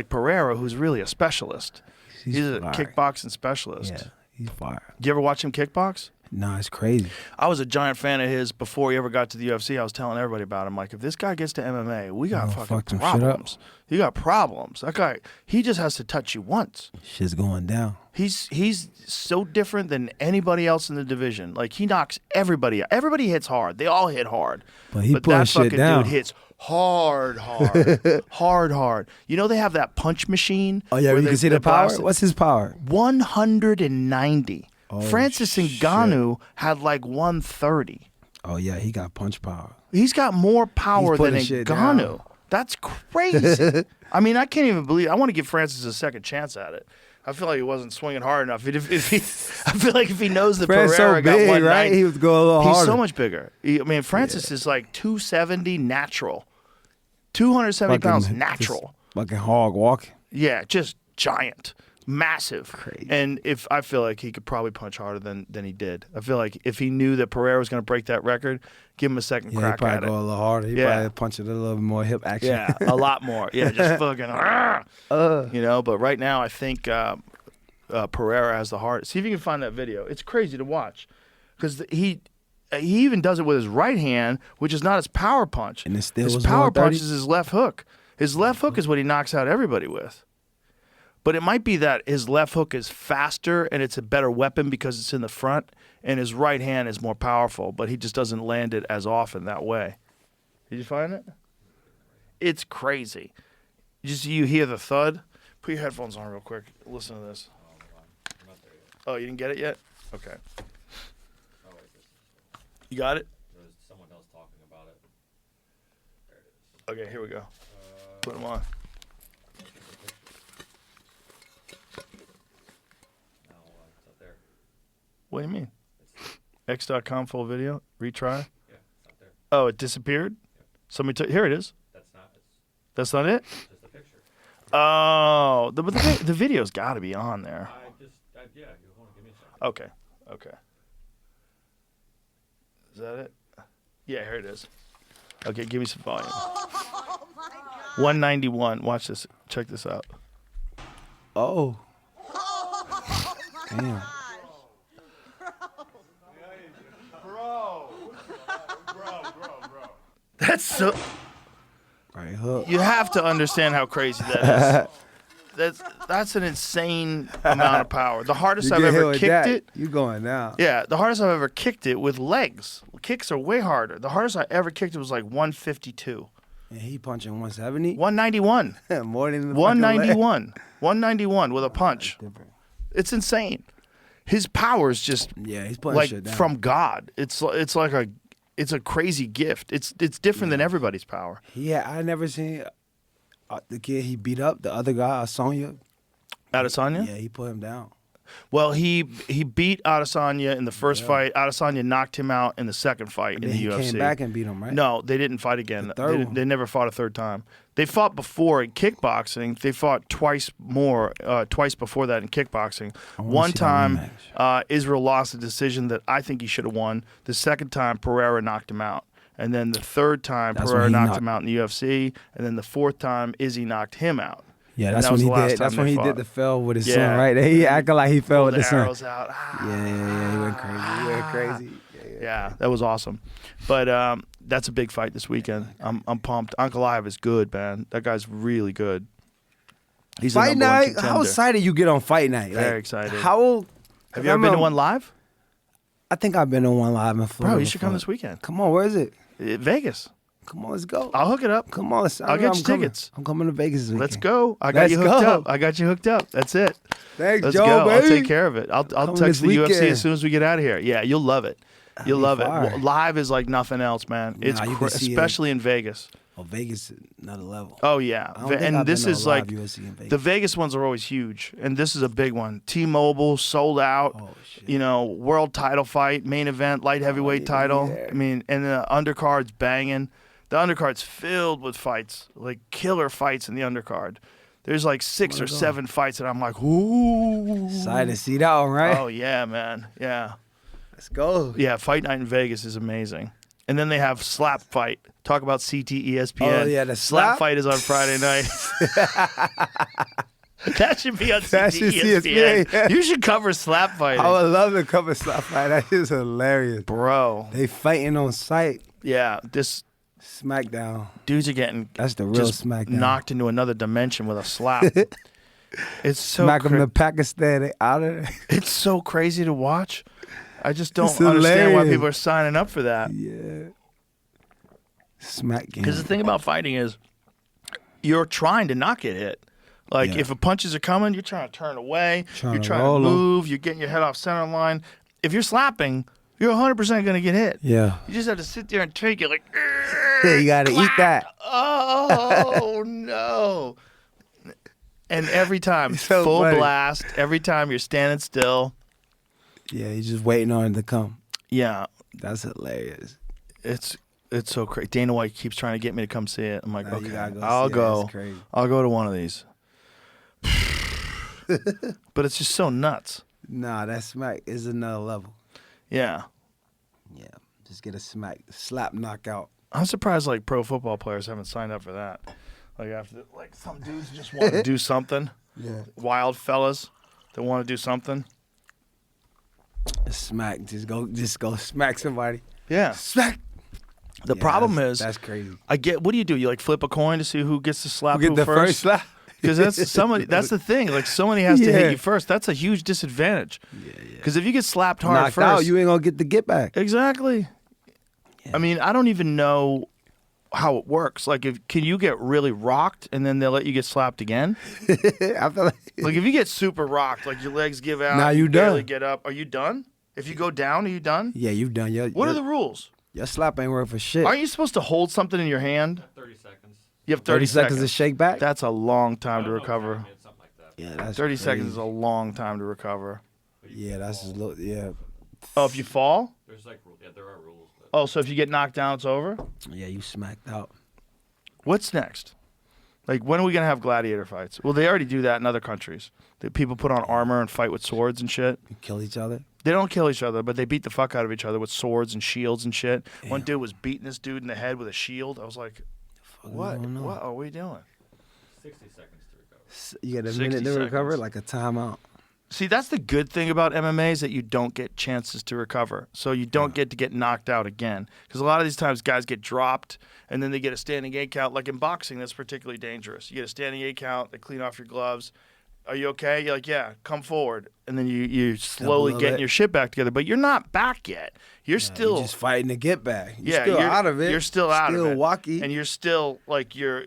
Pereira, who's really a specialist. He's a fire. kickboxing specialist. Yeah, he's fire. Did you ever watch him kickbox? Nah, it's crazy. I was a giant fan of his before he ever got to the UFC. I was telling everybody about him. Like, if this guy gets to MMA, we got fuck fucking him shit up. problems. You got problems. That guy, he just has to touch you once. Shit's going down. He's so different than anybody else in the division. Like, he knocks everybody out. Everybody hits hard. They all hit hard. But he putting that shit fucking down. dude hits hard. hard. You know they have that punch machine? Oh yeah, where you can see the power. blast it? What's his power? 190. Oh, Francis Ngannou had like 130. Oh yeah, he got punch power. He's got more power He's than putting shit Ngannou. down. That's crazy. I mean, I can't even believe. I want to give Francis a second chance at it. I feel like he wasn't swinging hard enough. I feel like if he knows that Fran's Pereira so got big, 190, right? He would go a little he's harder. so much bigger. Francis is like 270 natural, 270 pounds natural. Fucking hog walking. Yeah, just giant, massive. Crazy. And if I feel like he could probably punch harder than he did. I feel like if he knew that Pereira was going to break that record, give him a second Yeah, he crack probably at it. go a little harder. He Yeah. probably punch it a little bit more hip action. Yeah, a lot more. Yeah, just fucking. But right now I think Pereira has the heart. See if you can find that video. It's crazy to watch because he even does it with his right hand, which is not his power punch. And it still his was power 130? punch is his left hook. His left hook is what he knocks out everybody with. But it might be that his left hook is faster and it's a better weapon because it's in the front, and his right hand is more powerful, but he just doesn't land it as often that way. Did you find it? It's crazy. You hear the thud? Put your headphones on real quick. Listen to this. Oh, you didn't get it yet? Okay. You got it? There's someone else talking about it. There it is. Okay, here we go. Put them on. Now it's up there. What do you mean? X.com full video? Retry? Yeah, it's up there. Oh, it disappeared? Somebody took. Here it is. That's not. It's That's not it? just a picture. Oh, but the video's got to be on there. Yeah. You want to give me a second? Okay. Is that it? Yeah, here it is. Okay, give me some volume. Oh my God. 191. Watch this. Check this out. Oh. Oh my Damn. gosh. That's so. Right hook. You have to understand how crazy that is. That's an insane amount of power. The hardest You I've get hit ever with kicked that, it. you going down. Yeah, the hardest I've ever kicked it with legs. Kicks are way harder. The hardest I ever kicked it was like 152. And he punching 170. 191. More than the 191. 191 with a punch. Different. It's insane. His power is just Yeah, he's putting shit like down. from God. It's like a crazy gift. It's different than everybody's power. Yeah, I never seen the kid he beat up, the other guy, Sonya. Adesanya? Yeah, he put him down. Well, he beat Adesanya in the first fight. Adesanya knocked him out in the second fight And in then the he UFC. came back and beat him, right? No, they didn't fight again. The third one. They never fought a third time. They fought before in kickboxing. They fought twice before that in kickboxing. wanna One see that time, rematch. Israel lost a decision that I think he should have won. The second time, Pereira knocked him out. And then the third time, That's Pereira when he knocked knocked- him out in the UFC. And then the fourth time, Izzy knocked him out. Yeah, And that's that when was he the last did. time That's when they he fought. did the fell with his Yeah. son, right? He acting like he fell Pulled with the the son. arrows out. Yeah, he went crazy. He went crazy. Yeah, that was awesome. But that's a big fight this weekend. I'm pumped. Ankalaev is good, man. That guy's really good. He's a Fight number one night. contender. How excited you get on fight night? Very excited. How? Have you ever been to one live? I think I've been to one live in Florida. Bro, you should come before. this weekend. Come on, where is it? Vegas. Come on, let's go. I'll hook it up. Come on, I'll get you tickets. I'm coming to Vegas this weekend. Let's go. I got Let's you hooked go. up. I got you hooked up. That's it. Thanks, Let's Joe, go. baby. I'll take care of it. I'll Coming text this the UFC weekend. as soon as we get out of here. Yeah, you'll love it. You'll be love it. fire. Live is like nothing else, man. It's Nah, you can see it. especially in Vegas. Oh, Vegas, another level. Oh yeah, I don't think and I've this been to is a live like UFC in Vegas. the Vegas ones are always huge, and this is a big one. T-Mobile sold out. Oh, shit. You know, world title fight, main event, light heavyweight yeah, title. yeah. I mean, and the undercard's banging. The undercard's filled with fights, like killer fights in the undercard. There's like 6 or 7 fights that I'm like, ooh. Excited to see that one, right? Oh yeah, man. Yeah. Let's go. Yeah, Fight Night in Vegas is amazing. And then they have Slap Fight. Talk about CT ESPN. Oh, yeah, the Slap Slap? Fight is on Friday night. That should be on That CT should ESPN. ESPN. You should cover slap fighting. I would love to cover stuff like that. Is hilarious. Bro. They fighting on site. Yeah, this SmackDown. dudes are getting That's the real just SmackDown. knocked into another dimension with a slap. It's so Smack them to Pakistan. They out of there. it's so crazy to watch. I just don't It's understand why hilarious. people are signing up for that. Yeah. Smack game. Because the thing about fighting is you're trying to not get hit. Like, Yeah. if punches are coming, you're trying to turn away. Trying you're to trying to roll 'em. move. You're getting your head off center line. If you're slapping, you're 100% going to get hit. Yeah. You just have to sit there and take it like, Yeah, you gotta eat that. oh, no. And every time, It's so full funny. blast. Every time you're standing still. Yeah, you're just waiting on it to come. Yeah, That's hilarious. it's so crazy. Dana White keeps trying to get me to come see it. I'm like, Nah, you okay, gotta go I'll see it. go. It's crazy. I'll go to one of these. But it's just so nuts. Nah, that smack is another level. Yeah. Yeah. Just get a slap knockout. I'm surprised like pro football players haven't signed up for that. Like after like some dudes just want to do something. Yeah. Wild fellas that want to do something. Smack. Just go smack somebody. Yeah. Smack. The Yeah, problem that's- is that's crazy. I get what do? You like flip a coin to see who gets to slap Get who the first slap. Because that's somebody. That's the thing. Like somebody has to Yeah. hit you first. That's a huge disadvantage. Yeah. Because if you get slapped hard Knocked first, out, you ain't gonna get the get back. exactly. Yeah. I mean, I don't even know how it works. Like, can you get really rocked and then they'll let you get slapped again? I feel like Like, if you get super rocked, like your legs give out, Nah, you barely done. get up. Are you done? If you go down, are you done? yeah, you've done your. What your, are the rules? Your slap ain't worth for shit. Aren't you supposed to hold something in your hand? 30 seconds. You have 30 seconds to shake back? That's a long time to recover. Something like that. Yeah, that's 30 crazy. seconds is a long time to recover. Yeah, that's just look. Yeah, Oh, if you fall? There's like, yeah, there are rules. But Oh, so if you get knocked down, it's over? yeah, you smacked out. What's next? Like, when are we going to have gladiator fights? Well, they already do that in other countries. That people put on armor and fight with swords and shit. You kill each other. They don't kill each other, but they beat the fuck out of each other with swords and shields and shit. Yeah. One dude was beating this dude in the head with a shield. I was like, what? going on? What are we doing? 60 seconds to recover. You got a 60 minute to recover, seconds. like a timeout. See, that's the good thing about MMA is that you don't get chances to recover. So you don't get to get knocked out again. Because a lot of these times guys get dropped and then they get a standing 8 count. Like in boxing, that's particularly dangerous. You get a standing 8 count, they clean off your gloves. Are you okay? You're like, yeah, come forward. And then you slowly Double getting it. your shit back together. But you're not back yet. You're still You're just fighting to get back. You're yeah, still you're out of it. You're still out of it. Still walkie. And you're still like you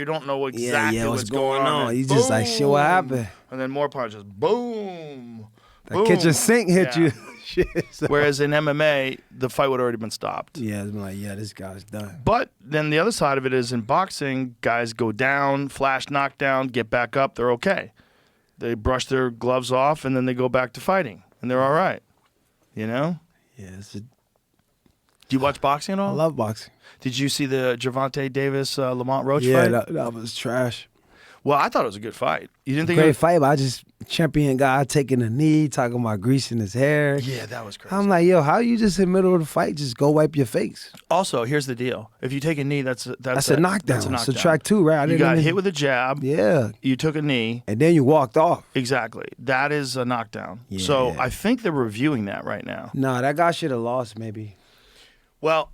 don't know exactly what's going on. on. And You just like, shit, what boom. happened? And then more punches. Boom. The boom. kitchen sink hit Yeah. you. Shit. So- Whereas in MMA, the fight would have already been stopped. yeah, it's been like, yeah, this guy's done. But then the other side of it is in boxing, guys go down, flash knockdown, get back up, they're okay. They brush their gloves off and then they go back to fighting and they're all right. You know? Yeah, Do you watch boxing at I all? love boxing. Did you see the Gervonta Davis Lamont Roach Yeah, fight? that was trash. Well, I thought it was a good fight. You didn't think it Great was... fight, but I just champion guy taking a knee, talking about greasing his hair. Yeah, that was crazy. I'm like, yo, how you just in the middle of the fight just go wipe your face? Also, here's the deal. If you take a knee, that's That's a knockdown. That's a knockdown. Subtract 2, right? I You didn't got even- hit with a jab. Yeah. You took a knee. And then you walked off. Exactly. That is a knockdown. So Yeah. I think they're reviewing that right now. Nah, that guy should have lost maybe. Well,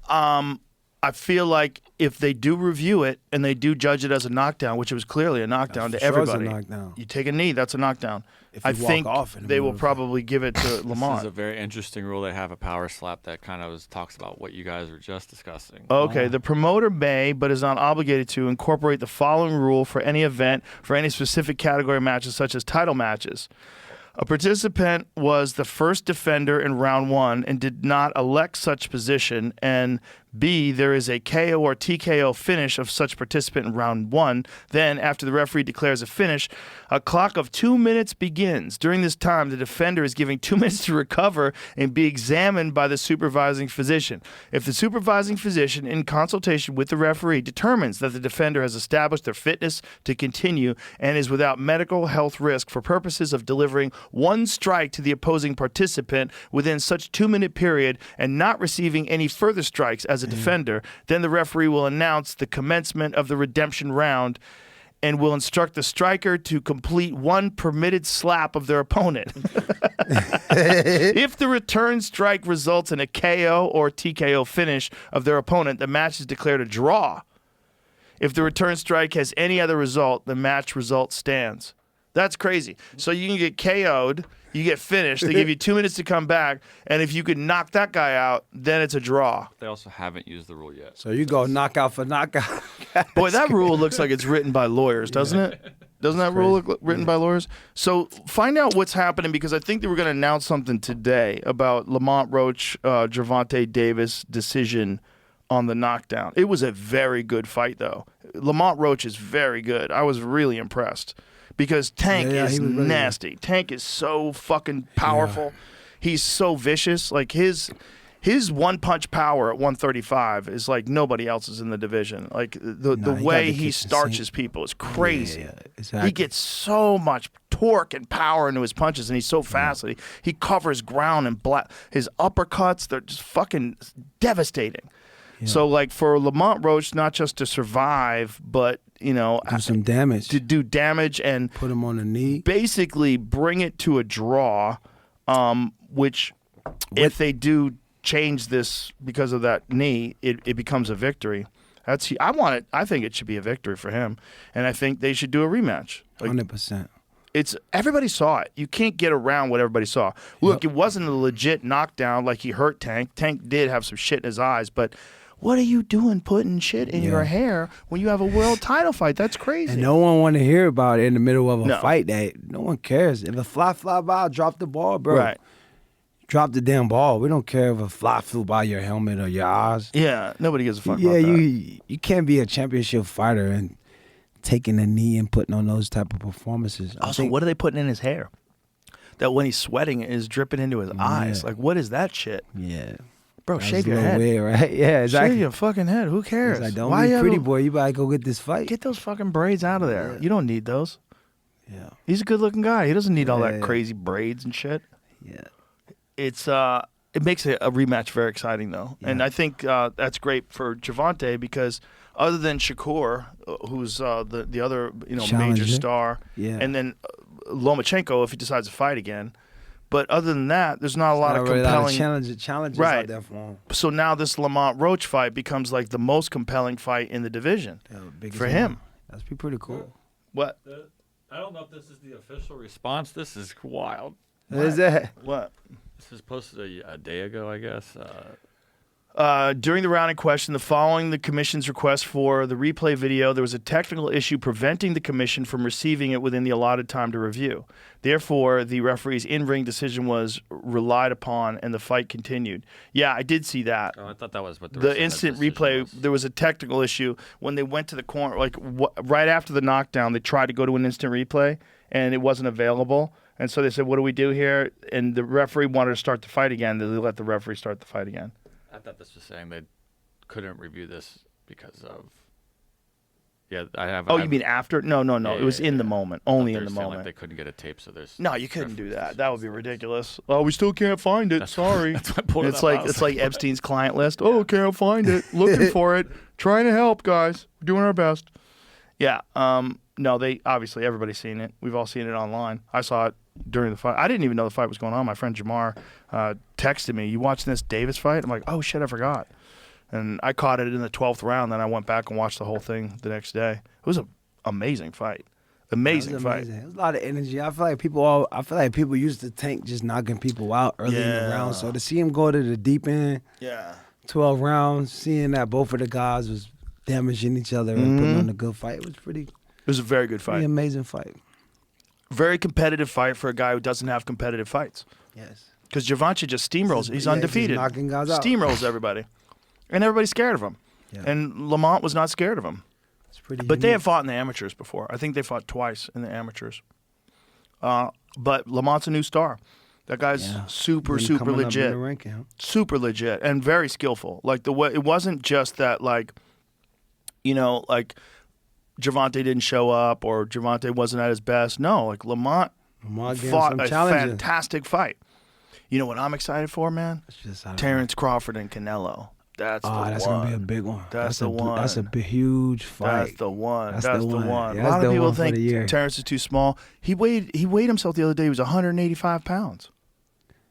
I feel like if they do review it and they do judge it as a knockdown, which it was clearly a knockdown to For sure it's a everybody, knockdown. you take a knee, that's a knockdown. If I you walk think off in the they will middle of- probably give it to This is a Lamont. very interesting rule. They have a power slap that kind of talks about what you guys were just discussing. Okay, the promoter may, but is not obligated to, incorporate the following rule for any event, for any specific category matches, such as title matches. A participant was the first defender in round 1 and did not elect such position, and B, there is a KO or TKO finish of such participant in round 1. Then, after the referee declares a finish, a clock of 2 minutes begins. During this time, the defender is given 2 minutes to recover and be examined by the supervising physician. If the supervising physician, in consultation with the referee, determines that the defender has established their fitness to continue and is without medical health risk for purposes of delivering one strike to the opposing participant within such 2-minute period and not receiving any further strikes as a defender, then the referee will announce the commencement of the redemption round and will instruct the striker to complete one permitted slap of their opponent. If the return strike results in a KO or TKO finish of their opponent, the match is declared a draw. If the return strike has any other result, the match result stands. That's crazy. So you can get KO'd, you get finished, they give you 2 minutes to come back, and if you could knock that guy out, then it's a draw. They also haven't used the rule yet. So you go knockout for knockout. Boy, that rule looks like it's written by lawyers, doesn't it? Doesn't that rule look written by lawyers? So find out what's happening, because I think they were going to announce something today about Lamont Roach, Gervonta Davis decision on the knockdown. It was a very good fight, though. Lamont Roach is very good. I was really impressed. Because Tank Yeah, is he was really nasty. Tank is so fucking powerful. He's so vicious. Like his one punch power at 135 is like nobody else's in the division. Like the Nah, he way got the he kitchen starches sink. people is crazy. Yeah, exactly. He gets so much torque and power into his punches, and he's so fast that he covers ground and his uppercuts, they're just fucking devastating. So like for Lamont Roach, not just to survive, but Do some damage. to do damage and Put him on the knee. basically bring it to a draw, which if they do change this because of that knee, it becomes a victory. I think it should be a victory for him, and I think they should do a rematch. Like, 100%. everybody saw it. You can't get around what everybody saw. Look, it wasn't a legit knockdown like he hurt Tank. Tank did have some shit in his eyes, but what are you doing putting shit in your hair when you have a world title fight? That's crazy. And no one want to hear about it in the middle of a No. fight. That no one cares. If a fly by, drop the ball, bro. Right. Drop the damn ball. We don't care if a fly flew by your helmet or your eyes. Yeah, nobody gives a fuck Yeah, about that. you can't be a championship fighter and taking a knee and putting on those type of performances. I Also, think- what are they putting in his hair? That when he's sweating, it is dripping into his eyes. Like, what is that shit? Yeah. Bro, That's shave a your little head. weird, right? Yeah, exactly. Shave your fucking head. Who cares? It's like, don't Why be you pretty ever- boy. You better go get this fight. Get those fucking braids out of there. You don't need those. Yeah. He's a good looking guy. He doesn't need all that Yeah. crazy braids and shit. Yeah. it makes a rematch very exciting though, and I think that's great for Gervonta because other than Shakur, who's the other major star, and then Lomachenko if he decides to fight again. But other than that, there's not a lot of compelling challenges out there for him. So now this Lamont Roach fight becomes like the most compelling fight in the division for him. That's pretty cool. What? I don't know if this is the official response. This is wild. What is that? What? This was posted a day ago, I guess. During the round in question, following the commission's request for the replay video, there was a technical issue preventing the commission from receiving it within the allotted time to review. Therefore, the referee's in-ring decision was relied upon, and the fight continued. Yeah, I did see that. Oh, I thought that was what the instant replay. Was. There was a technical issue when they went to the corner, like right after the knockdown. They tried to go to an instant replay, and it wasn't available. And so they said, "What do we do here?" And the referee wanted to start the fight again. They let the referee start the fight again. I thought this was saying they couldn't review this because of. Yeah, I have. Oh, you mean after? No. Yeah, it was in the moment, only in the moment. Like they couldn't get a tape, so there's. No, you couldn't do that. That would be ridiculous. Oh, we still can't find it. Sorry. That's what it's like Epstein's client list. Oh, can't find it. Looking for it. Trying to help, guys. We're doing our best. Yeah. No, they obviously everybody's seen it. We've all seen it online. I saw it during the fight. I didn't even know the fight was going on. My friend Jamar texted me, "You watching this Davis fight?" I'm like, "Oh shit, I forgot." And I caught it in the 12th round. Then I went back and watched the whole thing the next day. It was an amazing fight. Amazing fight. It was a lot of energy. I feel like people used to tank just knocking people out early in the round. So to see him go to the deep end, 12 rounds, seeing that both of the guys was damaging each other and putting on a good fight, it was a very good fight. Pretty amazing fight. Very competitive fight for a guy who doesn't have competitive fights. Yes. Because Gervonta just steamrolls. He's undefeated. Just knocking guys out. Steamrolls everybody. And everybo's scared of him. Yeah. And Lamont was not scared of him. It's pretty But they have fought in the amateurs before. I think they fought twice in the amateurs. But Lamont's a new star. That guy's super legit. Super legit and very skillful. Like the way it wasn't just that like Gervonta didn't show up or Gervonta wasn't at his best. No, like Lamont fought a fantastic fight. You know what I'm excited for, man? Terrence Crawford and Canelo. That's gonna be a big one. That's the one. That's a huge fight. That's the one. That's the one. A lot of people think Terrence is too small. He weighed himself the other day. He was 185 pounds.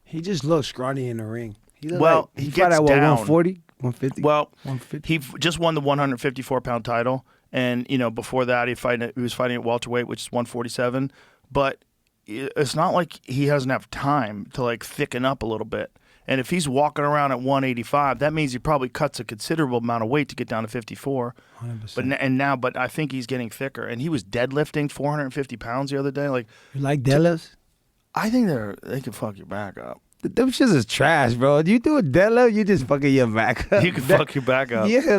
He just looks scrawny in the ring. He gets down. 140, 150. Well, 150. He just won the 154-pound title, and before that he was fighting at welterweight, which is 147. But it's not like he doesn't have time to like thicken up a little bit. And if he's walking around at 185, that means he probably cuts a considerable amount of weight to get down to 54. 100%. But I think he's getting thicker. And he was deadlifting 450 pounds the other day. Like, you like deadlifts? I think they can fuck your back up. Them shits is trash, bro. You do a deadlift, you just fucking your back up. You can fuck your back up. Yeah,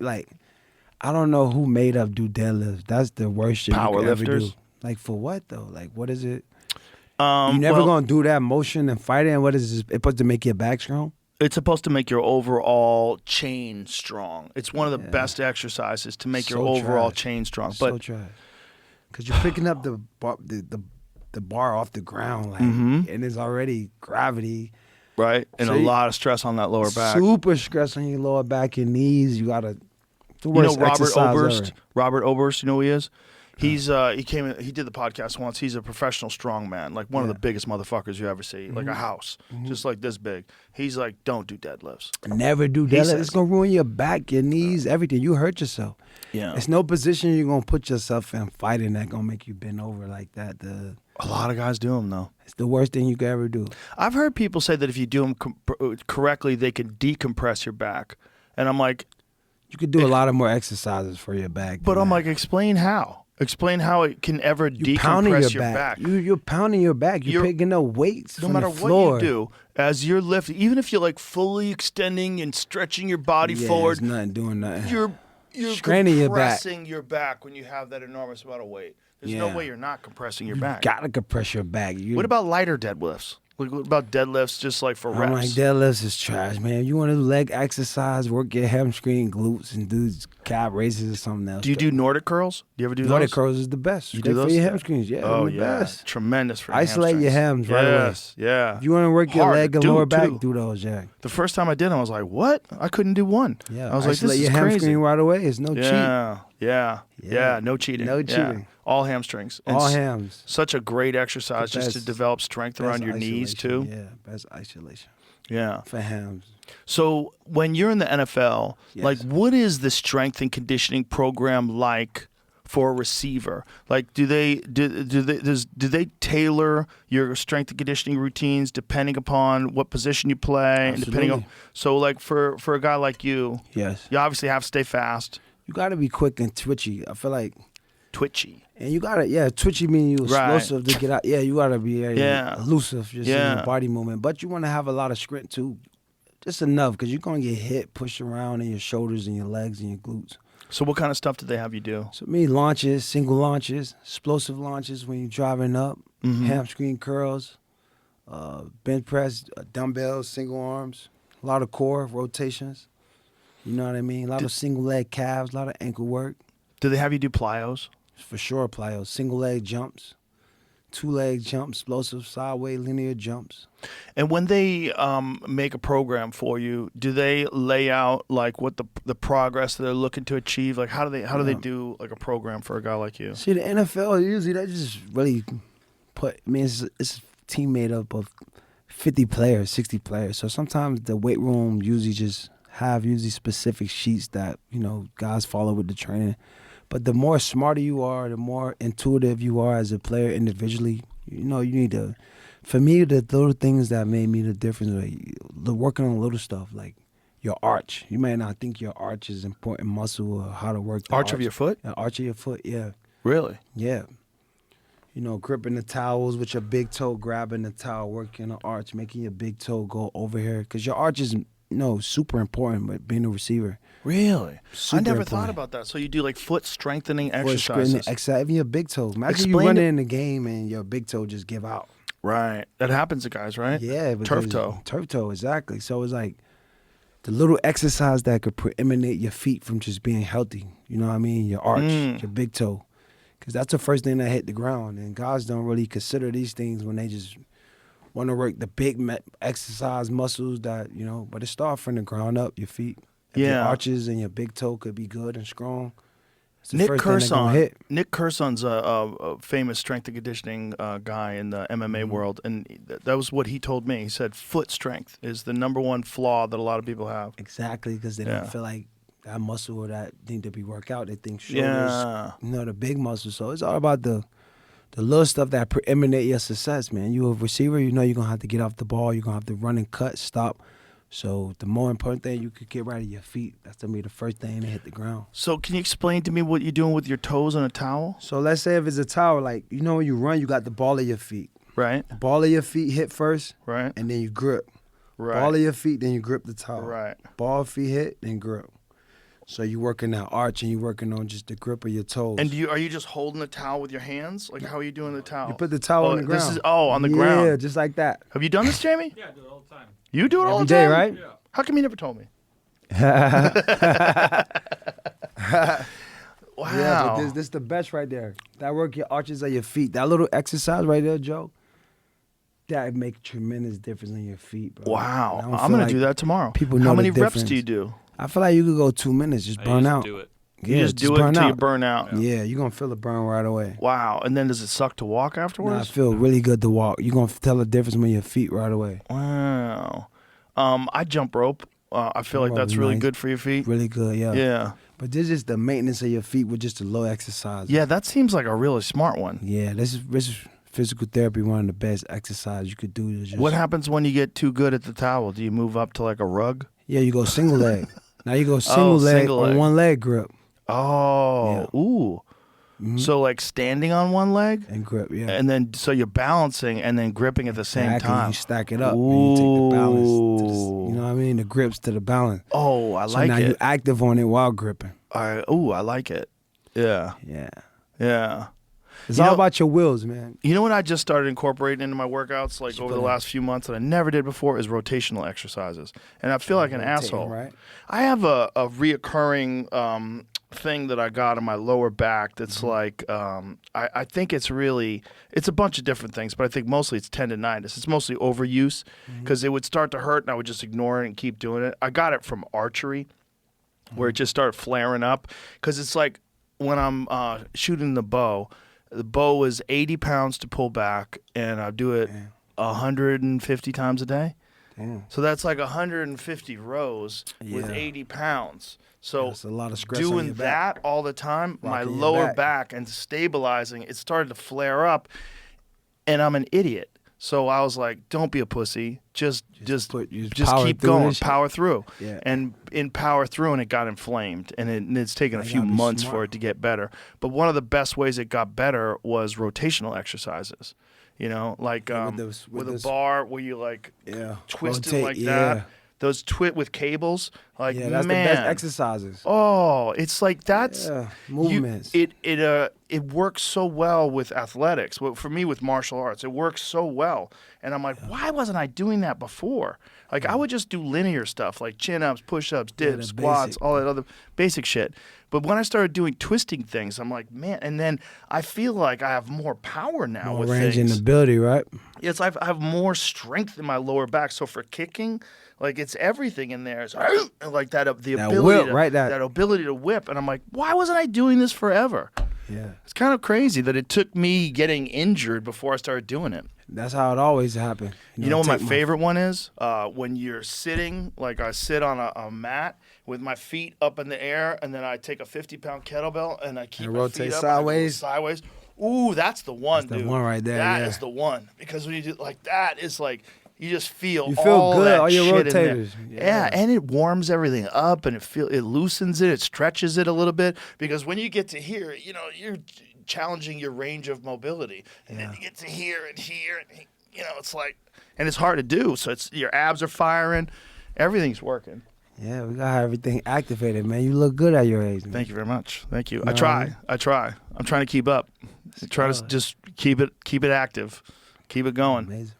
like I don't know who made up do deadlifts. That's the worst shit Power you could ever do. lifters. Like for what though? Like what is it? You never gonna do that motion and fight it. And what is this? It's supposed to make your back strong? It's supposed to make your overall chain strong. It's one of the best exercises to make your overall chain strong. So trash. Because you're picking up the bar off the ground, like, and there's already gravity. Right, and so a lot of stress on that lower back. Super stress on your lower back, your knees. You gotta. The worst Robert Oberst. Ever. Robert Oberst, you know who he is? He's he did the podcast once. He's a professional strongman, like one of the biggest motherfuckers you ever see, like a house, just like this big. He's like, don't do deadlifts. Never do deadlifts. It's gonna ruin your back, your knees, everything. You hurt yourself. Yeah, it's no position you're gonna put yourself in fighting that gonna make you bend over like that. A lot of guys do them though. It's the worst thing you could ever do. I've heard people say that if you do them correctly, they can decompress your back, and I'm like, you could do a lot of more exercises for your back. But I'm like, explain how. Explain how it can ever decompress your back. You're pounding your back. You're picking up weights no from matter the floor. what you do, as you're lifting, even if you're like fully extending and stretching your body forward, there's nothing doing nothing. You're straining compressing your back when you have that enormous amount of weight. There's no way you're not compressing your back. You gotta compress your back. What about lighter deadlifts? Like, what about deadlifts, just like for I'm like, reps? deadlifts is trash, man. You want to do leg exercise, work your hamstring, glutes, and do calf raises or something else. Do you do Nordic curls? Do you ever do Nordic those? curls is the best. You Great do for those? your Yeah. hamstrings. Yeah, Oh, they're the yeah. best. Tremendous for your Isolate your hamstrings. hams right away. Yes, yeah. If you want to work your Hard leg to and do, lower back, too. do those, yeah. The first time I did it, I was like, what? I couldn't do one. Yeah, I was like, this isolate is your crazy. hamstring right away. It's no cheat. Yeah, no cheating. No Yeah. cheating. All hamstrings. And All hams. Such a great exercise The just to best- develop strength around Best your knees, too. isolation, Yeah, best isolation Yeah. for hams. So when you're in the NFL, Yes. like, what is the strength and conditioning program like for a receiver? Like, do they tailor your strength and conditioning routines depending upon what position you play, and depending on? Absolutely. So, like, for a guy like you, Yes. you obviously have to stay fast, You got to be quick and twitchy. I feel like, twitchy. and you got to, twitchy means you Right. explosive to get out. Yeah, you got to be very Yeah. elusive just in Yeah. your body movement. But you want to have a lot of strength too. Just enough because you're going to get hit, pushed around in your shoulders and your legs and your glutes. So, what kind of stuff do they have you do? So me, launches, single launches, explosive launches when you're driving up, Mm-hmm. hamstring curls, bench press, dumbbells, single arms, a lot of core rotations. You know what I mean? A lot of single leg calves, a lot of ankle work. Do they have you do plyos? For sure, plyos. Single leg jumps, 2-leg jumps, explosive sideways linear jumps. And when they make a program for you, do they lay out like what the progress that they're looking to achieve? Like how do they do like a program for a guy like you? See, the NFL usually they just really put. I mean, it's a team made up of 50 players, 60 players. So sometimes the weight room usually just have specific sheets that guys follow with the training. But the more smarter you are, the more intuitive you are as a player individually. You need to. For me, the little things that made me the difference, like working on little stuff, like your arch. You may not think your arch is important muscle or how to work the Arch of your foot? The arch of your foot, yeah. Really? Yeah. Gripping the towels with your big toe, grabbing the towel, working the arch, making your big toe go over here. Because your arch is, super important with being a receiver. Really? Super I never important. thought about that. So you do like foot strengthening Or screening exercises. even your big toe. Imagine Explain you running it- in the game and your big toe just give out. Right. That happens to guys, right? Yeah. Turf because- toe. Turf toe, exactly. So it's like the little exercise that could eliminate your feet from just being healthy. You know what I mean? Your arch, your big toe. Because that's the first thing that hit the ground. And guys don't really consider these things when they just want to work the big exercise muscles that, but it starts from the ground up, your feet. If your Yeah. arches and your big toe could be good and strong. It's the Nick first thing they're gonna Curzon. hit. Nick Curzon's a famous strength and conditioning guy in the MMA world, and that was what he told me. He said foot strength is the number one flaw that a lot of people have. Exactly, because they Yeah. don't feel like that muscle or that need to be worked out. They think shoulders, Yeah. the big muscle. So it's all about the little stuff that preeminate your success, man. You a receiver, you're going to have to get off the ball. You're going to have to run and cut, stop. So the more important thing, you could get right at your feet. That's going to be the first thing to hit the ground. So can you explain to me what you're doing with your toes on a towel? So let's say if it's a towel, like, when you run, you got the ball of your feet. Right. The ball of your feet hit first, Right. and then you grip. Right. Ball of your feet, then you grip the towel. Right. Ball of feet hit, then grip. So you're working that arch and you're working on just the grip of your toes. And are you just holding the towel with your hands? Like how are you doing the towel? You put the towel on the ground. This is on the Yeah, ground. just like that. Have you done this, Jamie? Yeah, I do it all the time. You do it all Every the day, time, right? Yeah. How come you never told me? Wow. Yeah, but this the best right there. That work your arches of your feet. That little exercise right there, Joe, that make a tremendous difference in your feet, bro. Wow. I don't I'm feel going like to do that tomorrow. people How know many the reps difference. do you do? I feel like you could go 2 minutes, just I burn used out. to do it. You Yeah, just do it burn until you out. burn out. Yeah, you're going to feel the burn right away. Wow. And then does it suck to walk Nah, I afterwards? feel really good to walk. You're going to tell the difference with your feet right away. Wow. I jump rope. I feel like Jump rope that's is really nice. good for your feet. Really good, yeah. Yeah. But this is the maintenance of your feet with just a low exercise. Yeah, that seems like a really smart one. Yeah, this is physical therapy, one of the best exercises you could do. To just, What happens when you get too good at the towel? Do you move up to like a rug? Yeah, you go single leg. Now you go single leg single on leg. one leg grip Oh, ooh. So like standing on one leg, and grip, yeah. and then so you're balancing and then gripping at the same Exactly, time. you stack it up and you take the balance. To the, Ooh. you know what I mean? The grips to the balance. Oh, I So like now it. you're active on it while gripping. I like it. Yeah, Yeah. yeah. It's You all know- about your wills, man. You know what I just started incorporating into my workouts like you over put the in? last few months that I never did before is rotational exercises. And I feel like an Rotating, asshole. right? I have a reoccurring thing that I got in my lower back that's Mm-hmm. like I think it's a bunch of different things, but I think mostly it's tendonitis. It's mostly overuse Mm-hmm. because it would start to hurt and I would just ignore it and keep doing it. I got it from archery where it just started flaring up because it's like when I'm shooting the bow is 80 pounds to pull back and I do it 150 times a day. Damn. So that's like 150 rows with Yeah. 80 pounds. So That's a lot of stress on doing your back. that all the time, my Rocking your lower back. back and stabilizing, it started to flare up, and I'm an idiot. So I was like, "Don't be a pussy. Just power keep through going, this shit." power through." Yeah. And in power through, and it got inflamed, and it's taken a You few gotta be months for smart. it to get better. But one of the best ways it got better was rotational exercises. You know, like Yeah, with a this- bar where you like Yeah. twist it Rotate, like yeah. that. Those with cables, like Yeah, that's man. the best exercises. Oh, it's like that's Yeah, movements. It works so well with athletics. Well, for me with martial arts, it works so well. And I'm like, why wasn't I doing that before? Like I would just do linear stuff like chin ups, push ups, Yeah, dips, the squats, basic. all that other basic shit. But when I started doing twisting things, I'm like, man. And then I feel like I have more power now More with range things. and ability, right? Yes, I have more strength in my lower back. So for kicking, like it's everything in there. It's like that the That ability whip, to, right, that- that ability to whip. And I'm like, why wasn't I doing this forever? Yeah. It's kind of crazy that it took me getting injured before I started doing it. That's how it always happened. You know what my take favorite one is? When you're sitting, like I sit on a mat with my feet up in the air, and then I take a 50-pound kettlebell and I keep And my rotate feet up and I go sideways? sideways. Ooh, that's the one, That's the dude. one right there, That yeah. is the one because when you do like that, it's like you just feel You feel all good, that all your shit in there. rotators. Yeah. Yeah. And it warms everything up and it loosens it, it stretches it a little bit because when you get to here, you know, you're challenging your range of mobility, and then you get to here and here, and you know, it's like, and it's hard to do. So it's your abs are firing, everything's working. Yeah, we got everything activated, man. You look good at your age, man. Thank you very much. Thank you. No. I try. I'm trying to keep up. Try to just keep it active, keep it going. Amazing.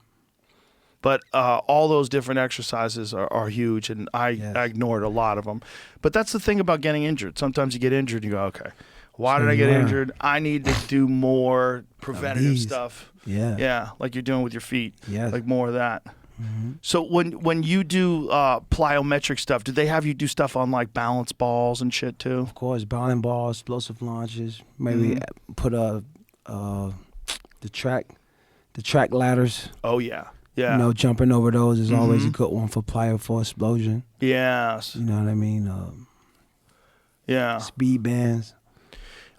But all those different exercises are huge, and I ignored a lot of them. But that's the thing about getting injured. Sometimes you get injured, and you go, okay, why did I get learn. injured? I need to do more preventative these. stuff. Yeah. Yeah, like you're doing with your feet. Yes. Like more of that. So when you do plyometric stuff, do they have you do stuff on like balance balls and shit too? Of course, bowling balls, explosive launches. Maybe put the track ladders. Oh yeah, yeah. You know, jumping over those is always a good one for plyo for explosion. Yes. You know what I mean? Yeah. Speed bands.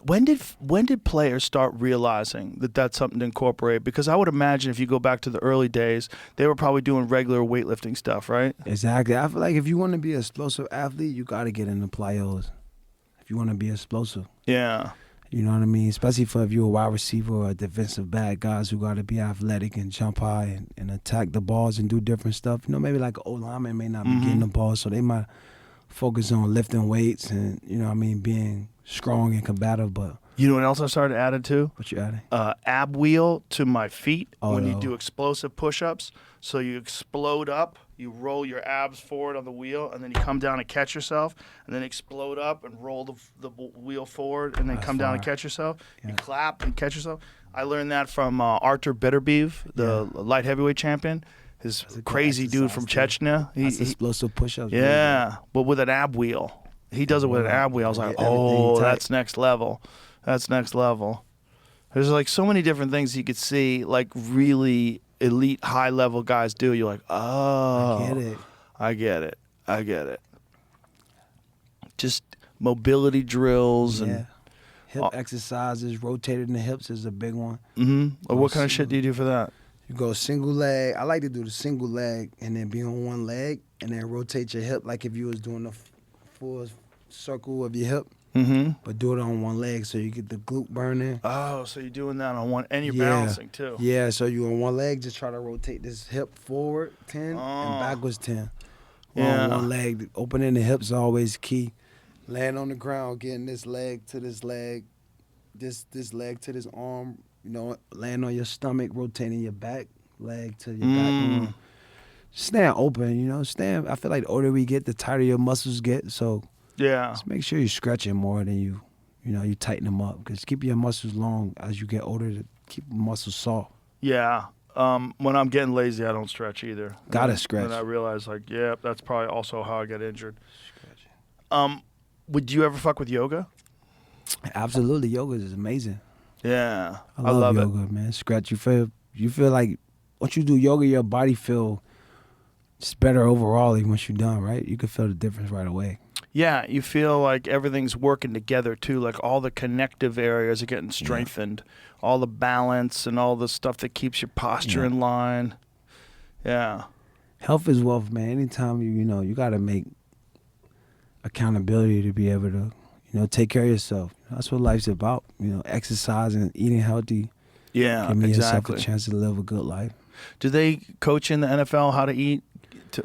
When did players start realizing that that's something to incorporate? Because I would imagine if you go back to the early days, they were probably doing regular weightlifting stuff, right? Exactly. I feel like if you want to be an explosive athlete, you got to get into plyos. If you want to be explosive. Yeah. You know what I mean? Especially for if you're a wide receiver or a defensive back, guys who got to be athletic and jump high and attack the balls and do different stuff. You know, maybe like an O-lineman may not be getting the ball, so they might focus on lifting weights and, you know what I mean, being strong and combative. But You know what else I started adding to? what you adding? Ab wheel to my feet when you no. do explosive push-ups. So you explode up, you roll your abs forward on the wheel, and then you come down and catch yourself, and then explode up and roll the wheel forward, and then That's come down and fire. catch yourself. You Yeah. clap and catch yourself. I learned that from Artur Beterbiev, the light heavyweight champion. His a good crazy dude from exercise, too. Chechnya. That's explosive push-ups. Yeah, but with an ab wheel. He does it with an ab wheel. I was like, Get everything oh, tight. that's next level. That's next level. There's like so many different things you could see, like really elite, high level guys do. You're like, oh, I get it. I get it. Just mobility drills Yeah. and. Hip exercises, rotating the hips is a big one. What kind of shit do you do for that? You go single leg. I like to do the single leg and then be on one leg and then rotate your hip like if you was doing the full circle of your hip, but do it on one leg so you get the glute burning. Oh, so you're doing that on one, and you're Yeah. balancing too. Yeah, so you on one leg, just try to rotate this hip forward 10 and backwards 10. Yeah. On one leg, opening the hips is always key. Laying on the ground, getting this leg to this leg, this leg to this arm, you know, laying on your stomach, rotating your back leg to your back. Staying open, you know, I feel like the older we get, the tighter your muscles get. So Yeah. just make sure you're stretching more than you tighten them up. Because keep your muscles long as you get older to keep the muscles soft. Yeah. When I'm getting lazy, I don't stretch either. Gotta stretch. And I realize, like, yeah, that's probably also how I get injured. Would you ever fuck with yoga? Absolutely, yoga is amazing. Yeah. I love yoga, man. Stretch. You feel like once you do yoga, your body feel just better overall. Even once you're done, right? You can feel the difference right away. Yeah, you feel like everything's working together too. Like all the connective areas are getting strengthened, all the balance and all the stuff that keeps your posture in line. Yeah. Health is wealth, man. Anytime you got to make accountability to be able to, take care of yourself. That's what life's about. Exercising, eating healthy. Yeah, giving exactly. yourself a chance to live a good life. Do they coach in the NFL how to eat,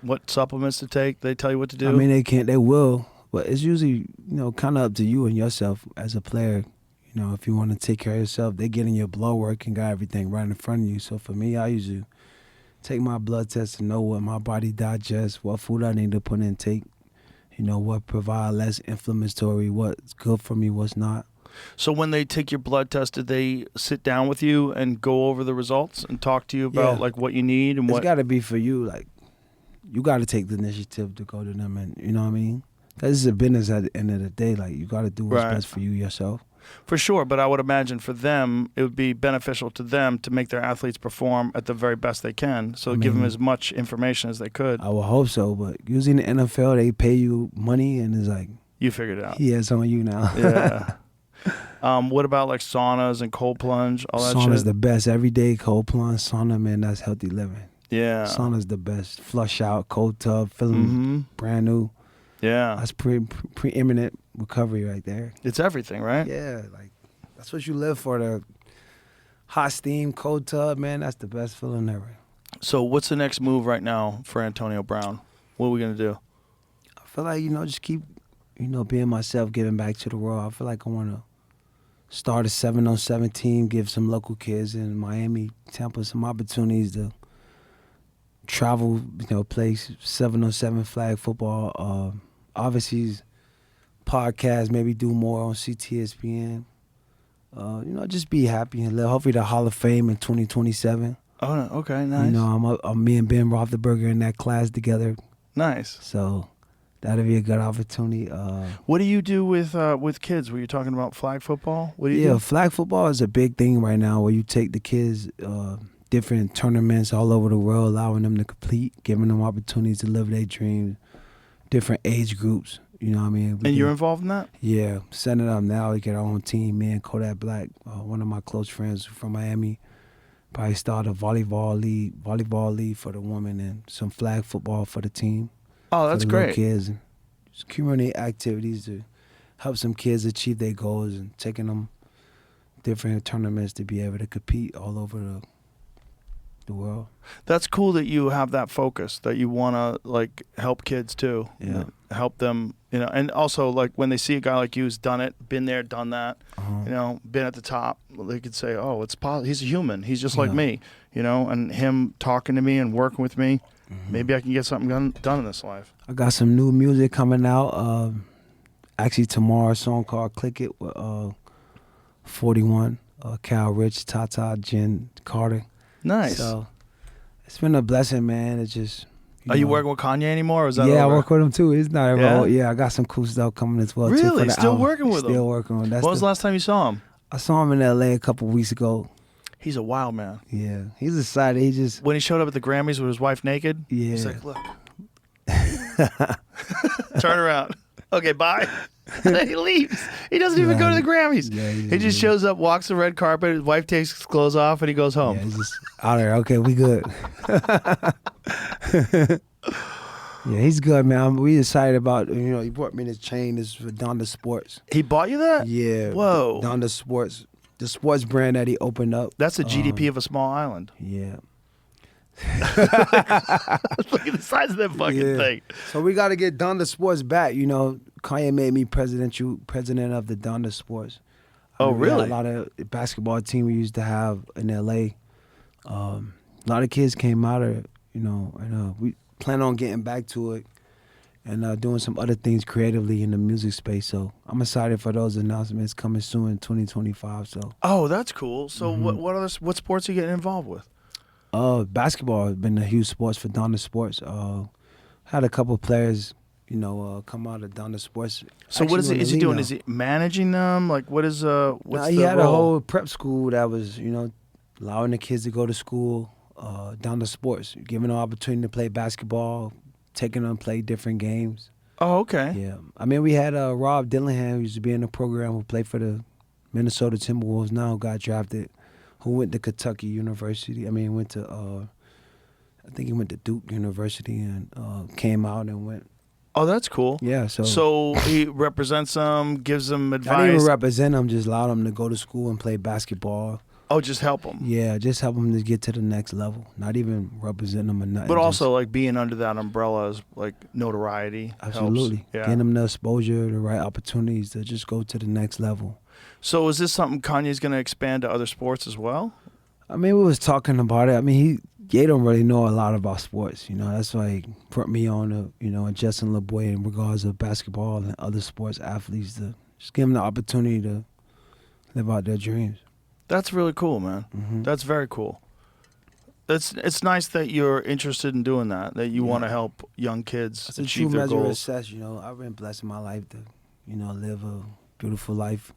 what supplements to take? They tell you what to do? I mean, they will, but it's usually, kind of up to you and yourself as a player. If you want to take care of yourself, they get in your blood work and got everything right in front of you. So for me, I usually take my blood test to know what my body digests, what food I need to put in, take, what provide less inflammatory, what's good for me, what's not. So when they take your blood test, did they sit down with you and go over the results and talk to you about like what you need and it's what? It's got to be for you. Like, you got to take the initiative to go to them, and you know what I mean. Because it's a business at the end of the day. Like, you got to do what's best for you yourself. For sure, but I would imagine for them, it would be beneficial to them to make their athletes perform at the very best they can. So give them as much information as they could. I would hope so, but using the NFL, they pay you money, and it's like you figured it out. Yeah, it's on you now. Yeah. What about like saunas and cold plunge, all that shit? Sauna's the best. Every day, cold plunge, sauna, man, that's healthy living. Yeah. Sauna's the best. Flush out, cold tub, feeling brand new. Yeah. That's preeminent recovery right there. It's everything, right? Yeah, like that's what you live for. The hot steam, cold tub, man, that's the best feeling ever. So what's the next move right now for Antonio Brown? What are we going to do? I feel like, just keep, being myself, giving back to the world. I feel like I want to start a 7-on-7 team, give some local kids in Miami, Tampa some opportunities to travel, play 7-on-7 flag football. Obviously, podcast, maybe do more on CTSPN. Just be happy and live. Hopefully the Hall of Fame in 2027. Oh, okay, nice. I'm me and Ben Roethlisberger in that class together. Nice. So that'll be a good opportunity. What do you do with kids? Were you talking about flag football? What do you do? Flag football is a big thing right now where you take the kids different tournaments all over the world, allowing them to compete, giving them opportunities to live their dreams, different age groups. You know what I mean? And you're involved in that? Yeah, setting it up now. We get our own team. Me and Kodak Black, one of my close friends from Miami, probably start a volleyball league for the women and some flag football for the team. Oh, that's for the great. Little kids and just community activities to help some kids achieve their goals and taking them different tournaments to be able to compete all over the world. That's cool that you have that focus, that you want to like help kids too. Yeah. Help them, and also like when they see a guy like you who's done it, been there, done that, been at the top, they could say, oh, it's possible. He's a human. He's just like me, and him talking to me and working with me, maybe I can get something done in this life. I got some new music coming out. Actually tomorrow, a song called Click It with 41, Cal Rich, Tata, Jen Carter. Nice. So it's been a blessing, man. It's just. Are you working with Kanye anymore? Or is that I over? work with him too. He's not involved. Yeah, I got some cool stuff coming as well. Really? Too, for the Still album. working with him? Still working with him. When was the last time you saw him? I saw him in L.A. a couple weeks ago. He's a wild man. Yeah, he's excited. He just when he showed up at the Grammys with his wife naked. Yeah, he's like, look, turn around. Okay, bye. He leaves. He doesn't even go to the Grammys. Yeah, he just shows up, walks the red carpet. His wife takes his clothes off, and he goes home. Yeah, he's just out there. Okay, we good. Yeah, he's good, man. We excited about, he bought me this chain. This is for Donda Sports. He bought you that? Yeah. Whoa. Donda Sports. The sports brand that he opened up. That's the GDP of a small island. Yeah. Look at the size of that fucking thing. So we got to get Donda Sports back. Kanye made me president of the Donda Sports. Oh, We had really? a lot of basketball team we used to have in L.A. A lot of kids came out of, and we plan on getting back to it and doing some other things creatively in the music space. So I'm excited for those announcements coming soon in 2025. So Oh, that's cool. So Mm-hmm. what sports are you getting involved with? basketball has been a huge sports for Donda Sports. Had a couple players, come out of Donda Sports. So what is Actually it? in Is the he league doing? now. Is he managing them? Like what is what's Nah, the he had role? a whole prep school that was, allowing the kids to go to school, down to sports, giving them opportunity to play basketball, taking them to play different games. Oh, okay. Yeah. I mean, we had Rob Dillingham, who used to be in the program, who played for the Minnesota Timberwolves now, who got drafted, who went to Kentucky University. I mean, went to, I think he went to Duke University and came out and went. Oh, that's cool. Yeah, so. So he represents them, gives them I didn't even advice. represent him, just allowed him to go to school and play basketball. Oh, just help them. Yeah, just help him to get to the next level. Not even represent him or nothing. But just- also like being under that umbrella is like notoriety. absolutely, Helps. Yeah. getting him the exposure, the right opportunities to just go to the next level. So is this something Kanye's going to expand to other sports as well? I mean, we was talking about it. I mean, Ye don't really know a lot about sports. That's why he put me on, and Justin LeBoy in regards of basketball and other sports athletes to just give them the opportunity to live out their dreams. That's really cool, man. Mhm. That's very cool. It's nice that you're interested in doing that. That you want to help young kids It's a true achieve their measure of goals. success. I've been blessed in my life to, live a beautiful life,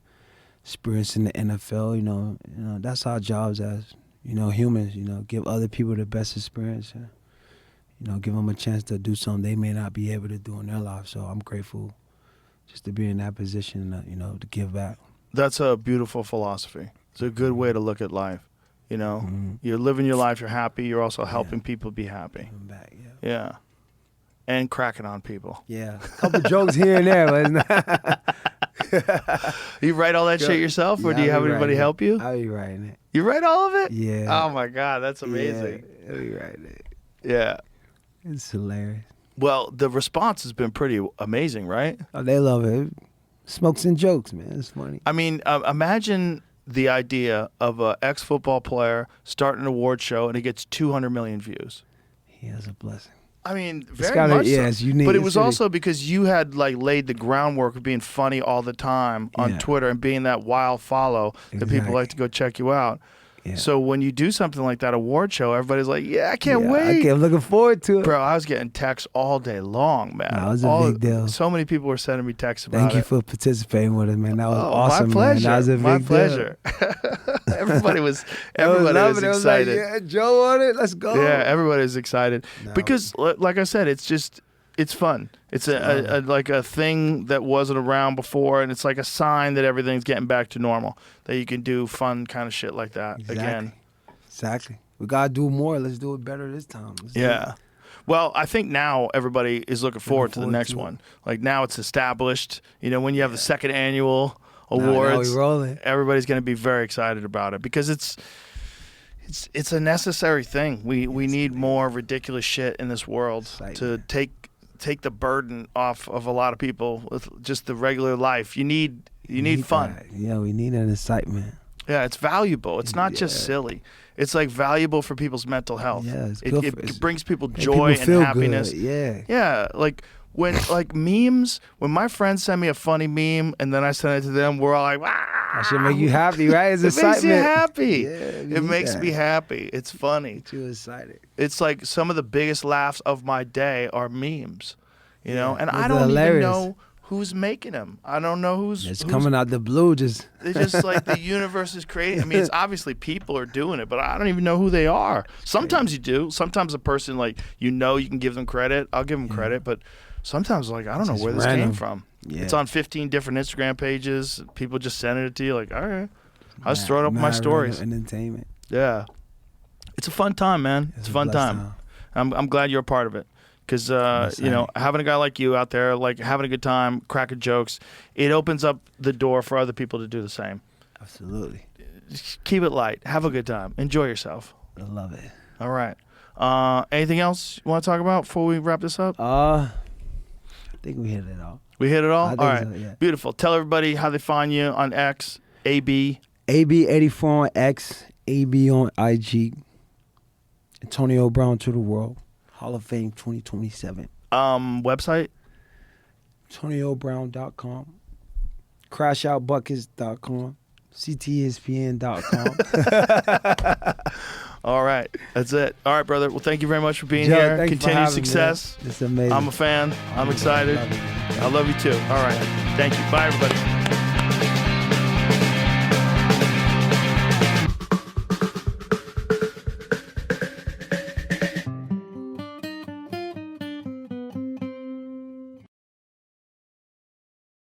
experience in the NFL. That's our jobs as, humans. Give other people the best experience. And, give them a chance to do something they may not be able to do in their lives. So I'm grateful just to be in that position, to give back. That's a beautiful philosophy. It's a good way to look at life. You're living your life. You're happy. You're also helping people be happy. Giving back, yeah. Yeah, and cracking on people. Yeah, a couple jokes here and there, but it's not. You write all that shit yourself, or Yeah, do you I have be anybody writing help you? I'll be writing it. You write all of it? Yeah. Oh my God, that's amazing. Yeah, I'll be writing it. Yeah. It's hilarious. Well, the response has been pretty amazing, right? Oh, they love it. Smokes and jokes, man. It's funny. I mean, imagine the idea of an ex-football player starting an award show and it gets 200 million views. He has a blessing. I mean, very gotta- much yeah, so. it's unique. But it It's was really- also because you had laid the groundwork of being funny all the time on Yeah. Twitter and being that wild follow that people Exactly. like to go check you out. Yeah. So when you do something like that award show, everybody's like, "Yeah, I can't Yeah, wait." I'm looking forward to it. Bro, I was getting texts all day long, man. Nah, it was a big deal. So many people were sending me texts about Thank you it. for participating with us, man. That was Oh, awesome, my pleasure. man. That was a big My deal. pleasure. everybody was They was everybody was loving it. It was excited. like, yeah, Joe on it. Let's go. Yeah, everybody was excited No. because, like I said, it's fun. It's a like a thing that wasn't around before, and it's like a sign that everything's getting back to normal. That you can do fun kind of shit like that again. Exactly. We gotta do more. Let's do it better this time. Let's do Yeah. it. Well, I think now everybody is looking forward to the forward next to it. one. Like now it's established. When you have the second annual Now awards, we rolling. everybody's going to be very excited about it because it's a necessary thing. We need more ridiculous shit in this world to Excitement. take the burden off of a lot of people with just the regular life. You need fun. that. Yeah, we need an excitement. Yeah, it's valuable. It's not just Yeah. silly. It's like valuable for people's mental health. Yeah, it's it, good it, for- it brings people Make joy people feel and happiness. Good. Yeah. Yeah, like when memes, when my friends send me a funny meme and then I send it to them, we're all like, wow. That should make you happy, right? It's It excitement. makes you happy. Yeah, we it need makes that. me happy. It's funny. Get you excited. It's like some of the biggest laughs of my day are memes, you know? And I those are don't even hilarious. know who's making them. I don't know who's It's who's coming out the blue. Just They just like the universe is creating. I mean, it's obviously people are doing it, but I don't even know who they are. Sometimes you do. Sometimes a person you can give them credit. I'll give them credit, but sometimes I don't know Just where this random. came from. Yeah. It's on 15 different Instagram pages. People just sending it to you. Like, all right, I'll just mad- throw it up in my mad stories. random entertainment. Yeah, it's a fun time, man. It's a fun blessed time. I'm glad you're a part of it. Because, having a guy like you out there, having a good time, cracking jokes, it opens up the door for other people to do the same. Absolutely. Just keep it light. Have a good time. Enjoy yourself. I love it. All right. Anything else you want to talk about before we wrap this up? I think we hit it all. We hit it all? I think All right. so, yeah. Beautiful. Tell everybody how they find you on X. AB. AB84 on X, AB on IG. Antonio Brown to the world. Hall of Fame 2027. Website? AntonioBrown.com. CrashOutBuckets.com. CTSPN.com. All right. That's it. All right, brother. Well, thank you very much for being Joe, here. thank you for Continued having me, success. man. It's amazing. I'm a fan. I'm excited. Love it. I love you too. All right. Thank you. Bye, everybody.